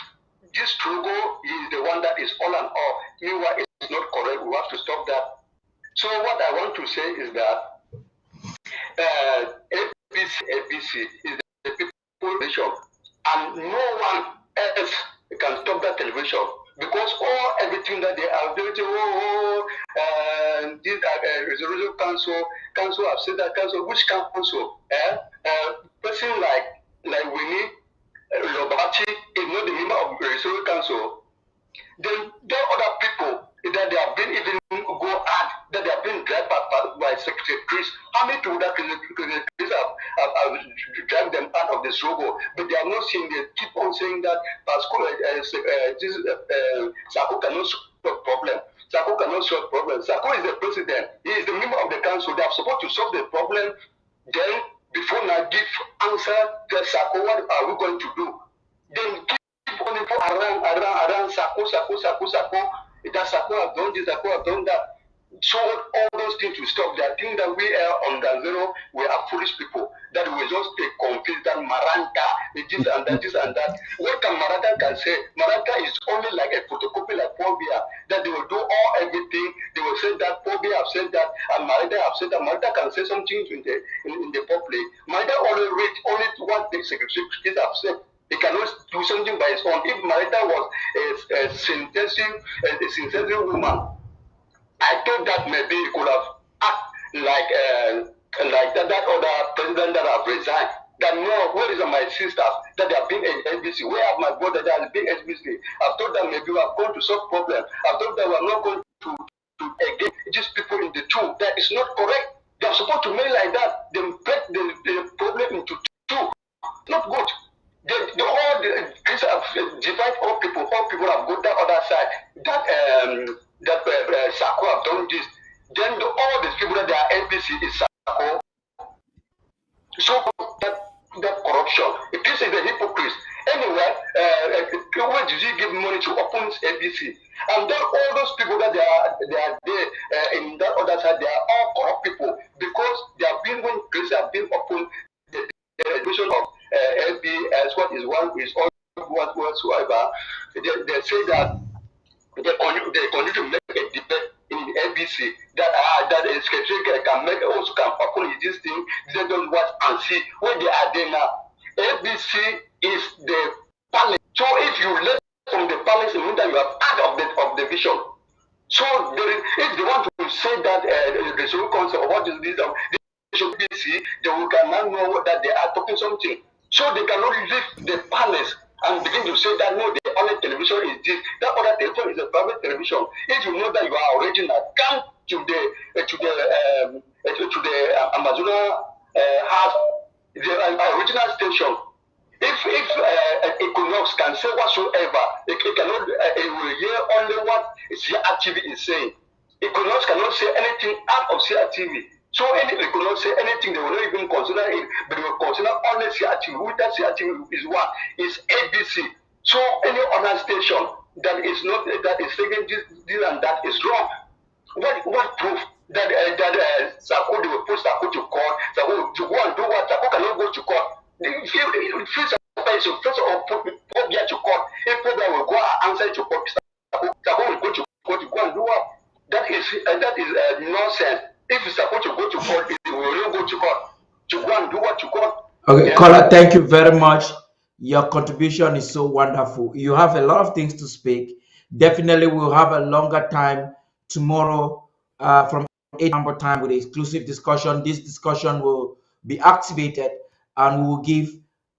this struggle is the one that is all and all. Meanwhile, it's not correct. We have to stop that. So what I want to say is that ABC is the people nation, and no one else can stop that television because everything that they are doing, this resolution council have said that council, which council? Person like Winnie Lobati is not the member of the resolution council. Then there are other people that they have been even go out, that they have been dragged by Secretary Chris. How many people that Chris have dragged them out of the struggle? But they are not saying, they keep on saying that Sako cannot solve the problem. Sako cannot solve the problem. Sako is the president. He is the member of the council. They are supposed to solve the problem. Then, before now give answer to Sako, what are we going to do? Then only go around Sako. That Sako have done this, Sako have done that. So all those things will stop. They think that we are on the zero, we are foolish people. That we just confused that Maranta, this and that, this and that. What can Maranta can say? Maranta is only like a photocopy like Phobia. That they will do everything. They will say that Phobia have said that, and Maranta have said that. Maranta can say something in the public. Maranta only read only what the secretary have said. He cannot do something by his own. If Marita was a synthetic woman, I thought that maybe he could have acted like that other president that have resigned. That no, where is my sisters that they have been in SBC? Where have my brother that has been SBC? I've thought that maybe we have gone to solve problem. I've thought that we are not going to again just people in the two. That is not correct. They are supposed to make like that. They break the problem into two. Not good. These have divide all people have got that other side. That Sako have done this. Then all these people that they are NPC is Sako. So that corruption. This is the hypocrite. Anyway, where did you give money to open ABC? And then all those people that they are there in that other side, they are all corrupt people because they have been when places have been opened. The admission of LBS, what is one is all whatsoever. They say that they continue to make a debate in the LBC that the secretary can make also can open this thing. They don't watch and see where they are there now. LBC is the palace. So if you left from the palace, it means that you are part of the vision. So if they want to say that the social concept of what is this BBC, they will cannot know that they are talking something. So they cannot leave the palace and begin to say that no, the only television is this. That other television is a private television. If you know that you are original, come to the Amazona house, the original station. If Equinox can say whatsoever, it cannot. It will hear only what CRTV is saying. Equinox cannot say anything out of CRTV. So they could not say anything, they will not even consider it, but they will consider only CRTV. With that CRTV is what? Is ABC. So any other station that is not that is saying this and that is wrong. What proof that Sako they will put Sako to court? Sako to go and do what? Sako cannot go to court. First of all, put Phobia to court. If Phobia will go and answer to court, Sako will go to court to go and do what? That is nonsense. If it's supposed to go to court, it will not go to court. To go and do what you court. Okay, Kola, thank you very much. Your contribution is so wonderful. You have a lot of things to speak, Definitely, we'll have a longer time tomorrow from 8 number time with exclusive discussion. This discussion will be activated and we will give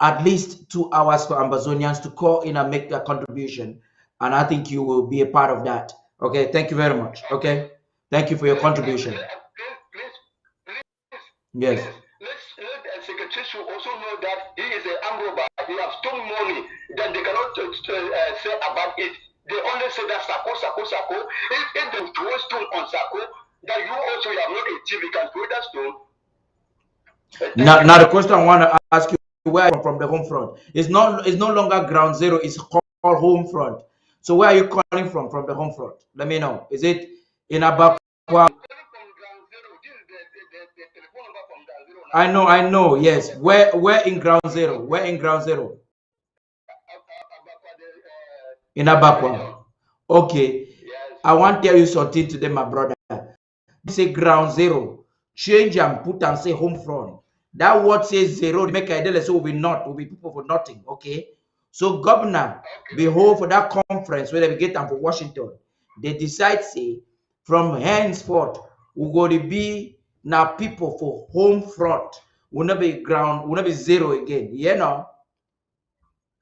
at least 2 hours for Amazonians to call in and make their contribution. And I think you will be a part of that. Okay, thank you very much. Okay, thank you for your contribution. Yes. Let the secretary should also know that he is an armed robber. He has stolen money that they cannot say about it. They only say that Sako, Sako, Sako. If they throw stone on Sako, that you also have not a chief, you can throw that stone. Now the question I want to ask you, where from the home front? It's no longer ground zero, it's called home front. So where are you calling from the home front? Let me know. Is it in Abakwa? I know, yes. Where in ground zero? Where in ground zero? In Abakwa. Okay. I want to tell you something today, my brother. Say ground zero. Change and put and say home front. That word says zero. Make a so will be people for nothing. Okay. So governor, behold for that conference where they get them for Washington. They decide say from henceforth we go to be now people for home front. Will not be ground, will not be zero again. You know.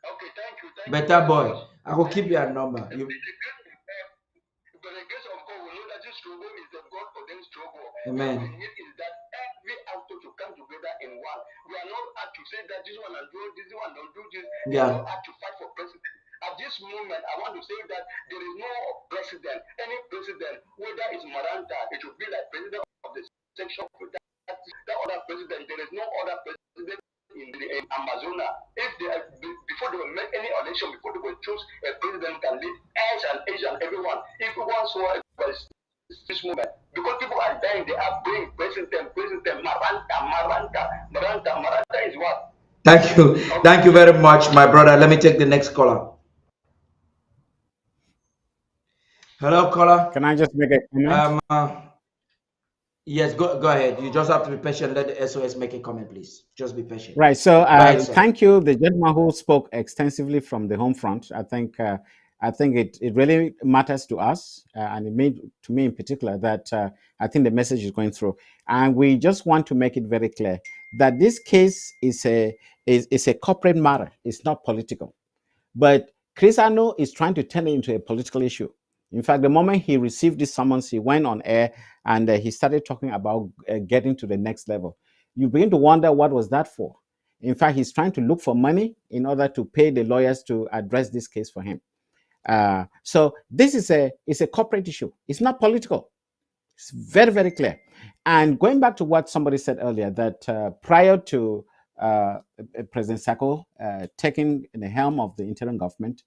Okay, thank you. Better boy. I will keep your number. You... But the grace of God, we know that this struggle is the God ordained struggle. Amen. What we need is that every actor to come together in one. We are not out to say that this one will do this one don't do this. We are not out to fight for president. At this moment, I want to say that there is no president, any president, whether it's Maranta, it should be like president of the section. That other president, there is no other president in Amazonia. If they before they will make any election, before they will choose a president can lead Asian everyone. If we want so this moment, because people are dying, they are praying, president, Maranta is what? Thank you. Thank you very much, my brother. Let me take the next caller. Hello, caller. Can I just make a comment? Yes, go ahead. You just have to be patient. Let the SOS make a comment, please. Just be patient. Right. So ahead, thank you, the gentleman who spoke extensively from the home front. I think it really matters to us, and it made to me in particular that I think the message is going through. And we just want to make it very clear that this case is a corporate matter. It's not political. But Chris Ano is trying to turn it into a political issue. In fact, the moment he received this summons, he went on air and he started talking about getting to the next level. You begin to wonder what was that for. In fact, he's trying to look for money in order to pay the lawyers to address this case for him. So this is a corporate issue. It's not political. It's very, very clear. And going back to what somebody said earlier, that prior to President Sako taking the helm of the interim government,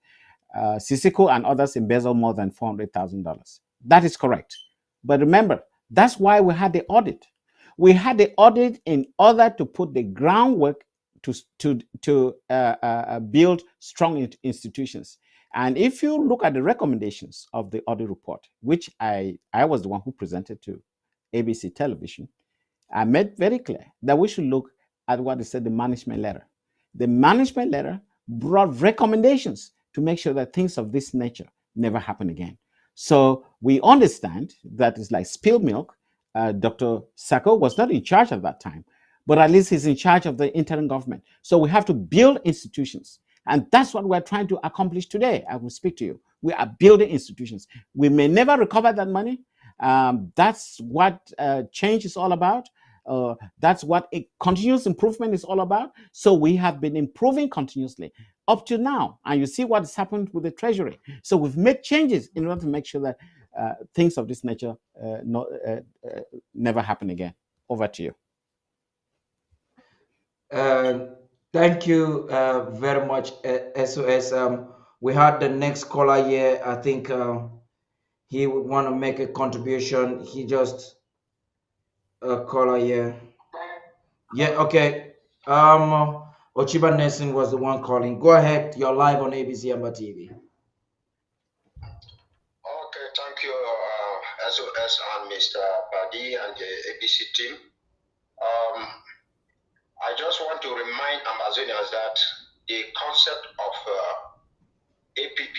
Sisiko and others embezzled more than $400,000. That is correct. But remember, that's why we had the audit. We had the audit in order to put the groundwork to build strong institutions. And if you look at the recommendations of the audit report, which I was the one who presented to ABC television, I made very clear that we should look at what they said, the management letter. The management letter brought recommendations to make sure that things of this nature never happen again. So we understand that it's like spilled milk. Dr. Sako was not in charge at that time, but at least he's in charge of the interim government. So we have to build institutions. And that's what we're trying to accomplish today. I will speak to you. We are building institutions. We may never recover that money. That's what change is all about. That's what a continuous improvement is all about. So we have been improving continuously up to now. And you see what has happened with the Treasury. So we've made changes in order to make sure that things of this nature never happen again. Over to you. Thank you very much, SOS. We had the next caller here. I think he would want to make a contribution. He just a caller here. Yeah, okay. Ochiba Nelson was the one calling. Go ahead. You're live on ABC Amba TV. Okay, thank you, SOS and Mr. Padi and the ABC team. I just want to remind Amazonians that the concept of APP,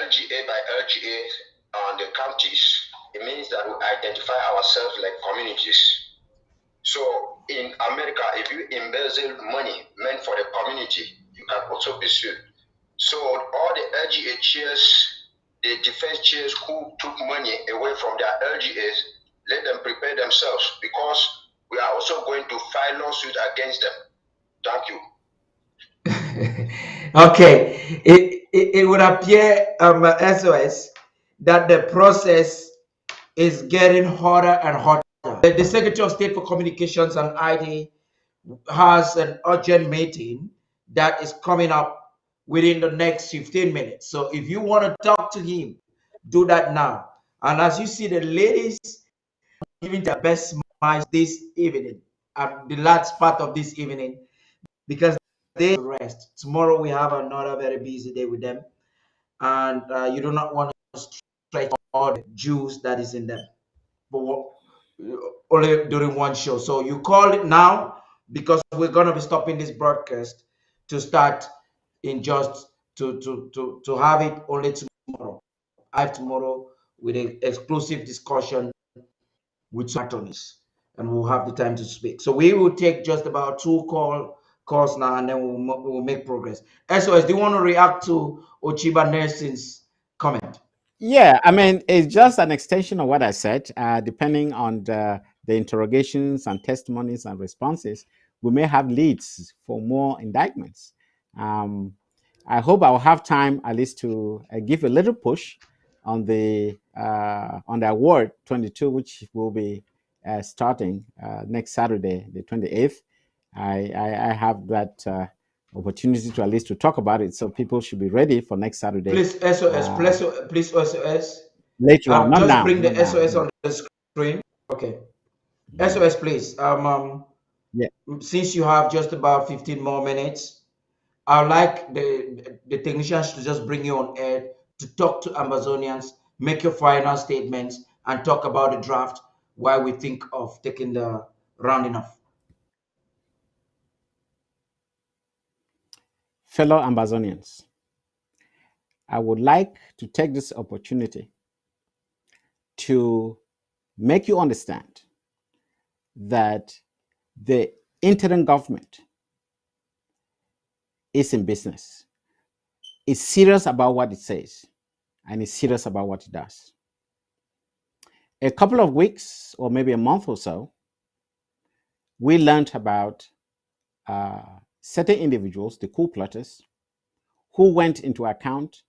LGA by LGA on the counties, it means that we identify ourselves like communities. So in America, if you embezzle money meant for the community, you can also be sued. So all the LGA chairs, the defense chairs who took money away from their LGAs, let them prepare themselves, because we are also going to file lawsuit against them. Thank you. Okay, it would appear, SOS, that the process is getting hotter and hotter. The Secretary of State for Communications and ID has an urgent meeting that is coming up within the next 15 minutes. So if you want to talk to him, do that now. And as you see, the ladies giving their best smiles this evening, the last part of this evening, because they rest. Tomorrow we have another very busy day with them, and you do not want to stretch all the juice that is in them, but only during one show. So you call it now, because we're gonna be stopping this broadcast to start in just to have it only tomorrow. I have tomorrow with an exclusive discussion with attorneys, and we'll have the time to speak. So we will take just about two calls now, and then we'll make progress. SOS, do you want to react to Ochiba Nelson's comment? Yeah, I mean, it's just an extension of what I said. Depending on the interrogations and testimonies and responses, we may have leads for more indictments. I hope I'll have time at least to give a little push on the award 22, which will be starting next Saturday, the 28th. I have that opportunity to at least to talk about it, so people should be ready for next Saturday. Please, SOS, please, SOS. Later on, not just now. bring the not SOS now. on the screen. Okay. SOS, please. Yeah. Since you have just about 15 more minutes, I'd like the technicians to just bring you on air to talk to Amazonians, make your final statements, and talk about the draft, why we think of taking the rounding off. Fellow Amazonians, I would like to take this opportunity to make you understand that the interim government is in business. It's serious about what it says, and it's serious about what it does. A couple of weeks, or maybe a month or so, we learned about certain individuals, the coup plotters, who went into account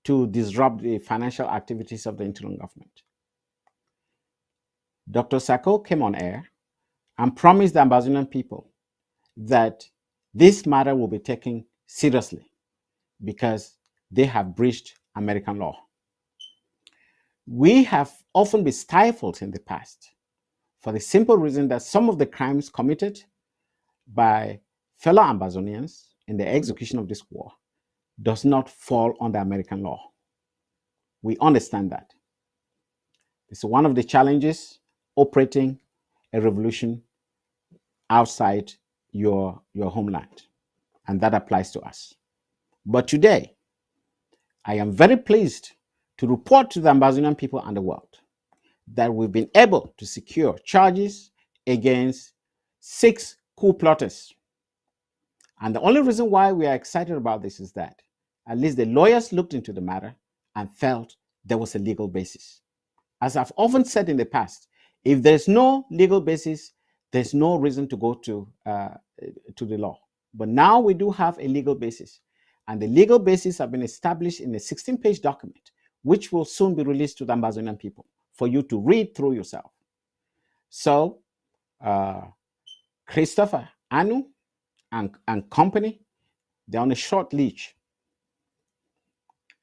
to disrupt the financial activities of the interim government. Dr. Sako came on air and promised the Amazonian people that this matter will be taken seriously because they have breached American law. We have often been stifled in the past for the simple reason that some of the crimes committed by fellow Amazonians in the execution of this war does not fall under American law. We understand that. It's one of the challenges operating a revolution outside your homeland, and that applies to us. But today, I am very pleased to report to the Amazonian people and the world that we've been able to secure charges against 6 coup plotters. And the only reason why we are excited about this is that at least the lawyers looked into the matter and felt there was a legal basis. As I've often said in the past, if there's no legal basis, there's no reason to go to the law. But now we do have a legal basis. And the legal basis have been established in a 16-page document, which will soon be released to the Amazonian people for you to read through yourself. So, Christopher Anu and company, they're on a short leash.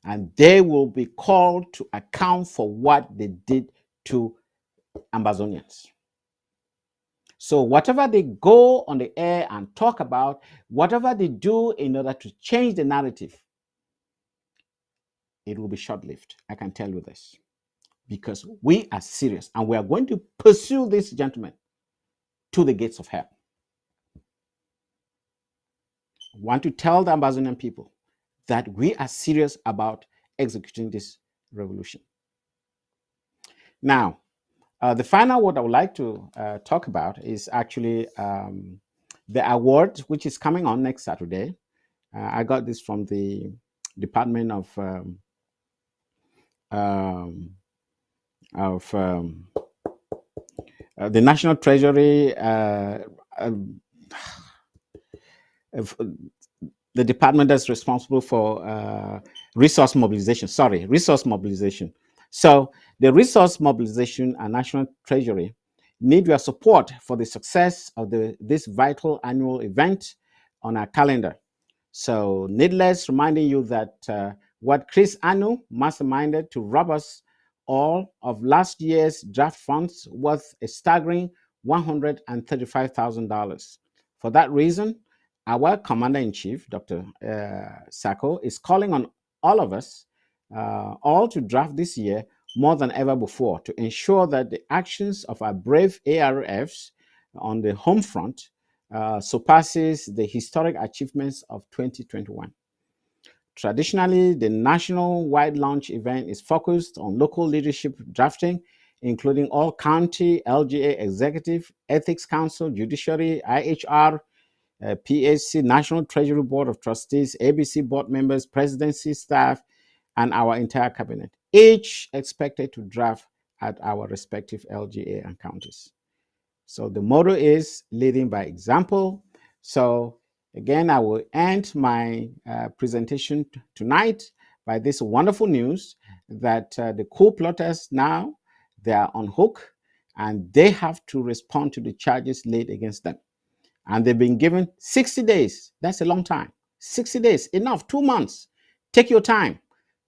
And they will be called to account for what they did to Amazonians. So whatever they go on the air and talk about, whatever they do in order to change the narrative, it will be short-lived. I can tell you this. Because we are serious and we are going to pursue this gentleman to the gates of hell. I want to tell the Amazonian people that we are serious about executing this revolution. Now, the final word I would like to talk about is actually the award, which is coming on next Saturday. I got this from the Department of the National Treasury, the department that's responsible for resource mobilization. Sorry, resource mobilization. So the resource mobilization and National Treasury need your support for the success of this vital annual event on our calendar. So needless reminding you that what Chris Anu masterminded to rob us all of last year's draft funds worth a staggering $135,000. For that reason, our Commander-in-Chief, Dr. Sako, is calling on all of us, all to draft this year more than ever before to ensure that the actions of our brave ARFs on the home front surpasses the historic achievements of 2021. Traditionally, the national-wide launch event is focused on local leadership drafting, including all county LGA executive, ethics council, judiciary, IHR, PHC, National Treasury Board of Trustees, ABC board members, presidency staff, and our entire cabinet, each expected to draft at our respective LGA and counties. So the motto is leading by example. So again, I will end my presentation tonight by this wonderful news that the coup plotters now, they are on hook and they have to respond to the charges laid against them. And they've been given 60 days. That's a long time. 60 days, enough, 2 months. Take your time,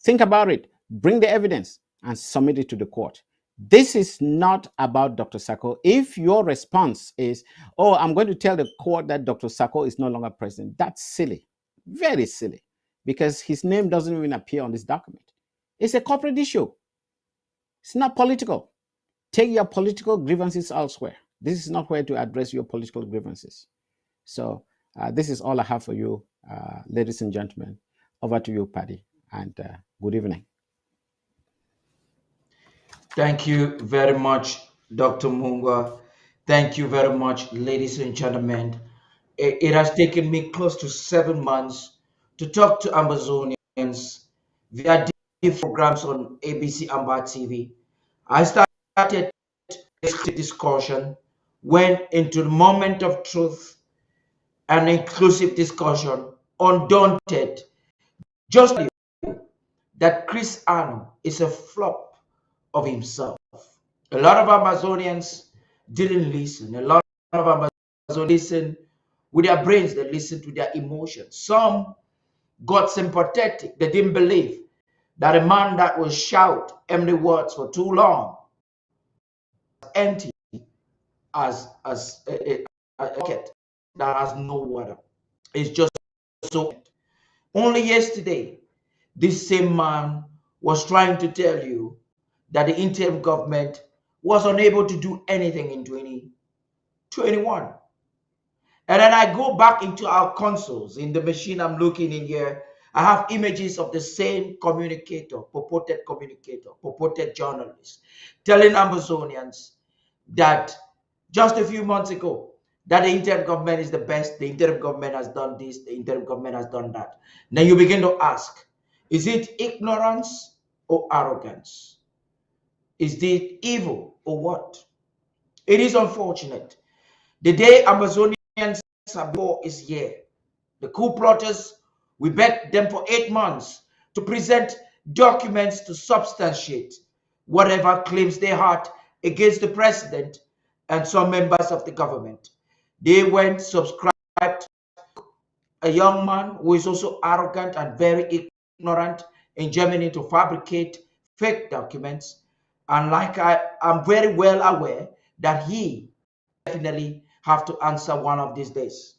think about it, bring the evidence and submit it to the court. This is not about Dr. Sako. If your response is, oh, I'm going to tell the court that Dr. Sako is no longer president, that's silly, very silly, because his name doesn't even appear on this document. It's a corporate issue. It's not political. Take your political grievances elsewhere. This is not where to address your political grievances. So this is all I have for you, ladies and gentlemen. Over to you, Paddy, and good evening. Thank you very much, Dr. Mungwa. Thank you very much, ladies and gentlemen. It has taken me close to 7 months to talk to Amazonians via different programs on ABC Amba TV. I started this discussion, went into the moment of truth and inclusive discussion, Undaunted, just that Chris Anu is a flop of himself. A lot of Amazonians didn't listen. A lot of Amazonians listen with their brains, they listened to their emotions. Some got sympathetic. They didn't believe that a man that will shout empty words for too long, empty as a bucket that has no water. It's just so. Only yesterday, this same man was trying to tell you that the interim government was unable to do anything in 2021. And then I go back into our consoles in the machine I'm looking in here. I have images of the same communicator, purported journalist, telling Amazonians that just a few months ago, that the interim government is the best, the interim government has done this, the interim government has done that. Then you begin to ask, is it ignorance or arrogance? Is it evil or what? It is unfortunate. The day Amazonians war is here. The coup plotters, we begged them for 8 months to present documents to substantiate whatever claims they had against the president and some members of the government. They went, subscribed a young man who is also arrogant and very ignorant in Germany to fabricate fake documents. And like I'm very well aware that he definitely have to answer one of these days.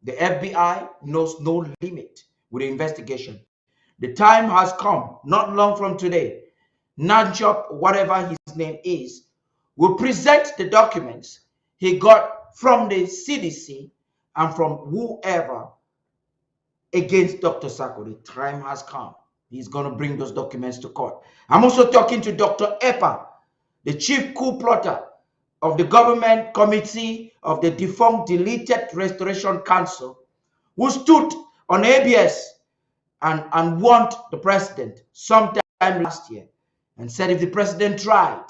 The FBI knows no limit with the investigation. The time has come, not long from today. Nanchop, whatever his name is, will present the documents he got from the CDC and from whoever against Dr. Sako. The time has come. he's going to bring those documents to court. I'm also talking to Dr. Epa, the chief coup plotter of the government committee of the defunct deleted Restoration Council, who stood on ABS and warned the president sometime last year and said if the president tried,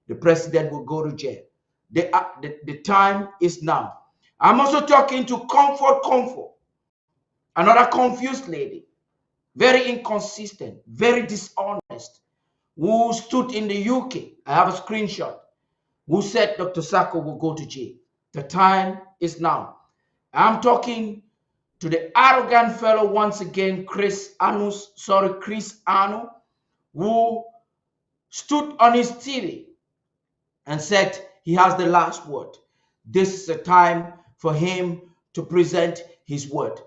the president will go to jail. The time is now. I'm also talking to Comfort, another confused lady, very inconsistent, very dishonest, who stood in the UK. I have a screenshot, who said Dr. Sacco will go to jail. The time is now. I'm talking to the arrogant fellow once again, Chris Anu, who stood on his TV and said he has the last word. This is a time for him to present his word.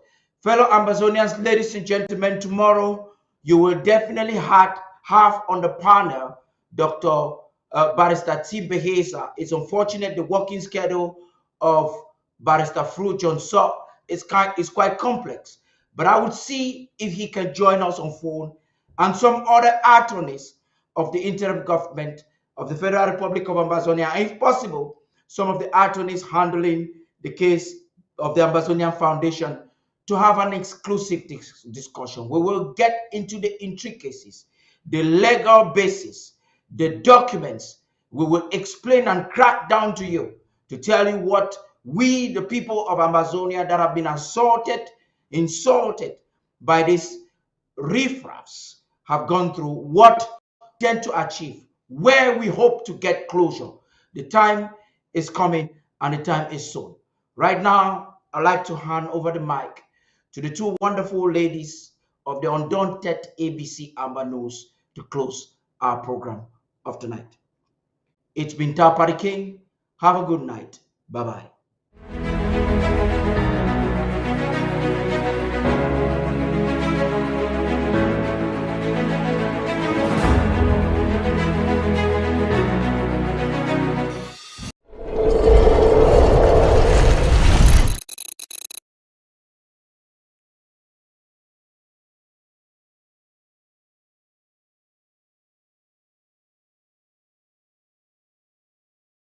Fellow Amazonians, ladies and gentlemen, tomorrow you will definitely have on the panel Dr. Barrister T. Beheza. It's unfortunate the working schedule of Barrister Fru Johnson is quite complex, but I would see if he can join us on phone and some other attorneys of the interim government of the Federal Republic of Amazonia, and if possible, some of the attorneys handling the case of the Amazonian Foundation to have an exclusive discussion. We will get into the intricacies, the legal basis, the documents. We will explain and crack down to you to tell you what we, the people of Amazonia that have been assaulted, insulted by these riffraffs, have gone through, what we tend to achieve, where we hope to get closure. The time is coming and the time is soon. Right now, I'd like to hand over the mic to the two wonderful ladies of the Undaunted ABC Amber News to close our program of tonight. It's been Tapari King. Have a good night. Bye-bye.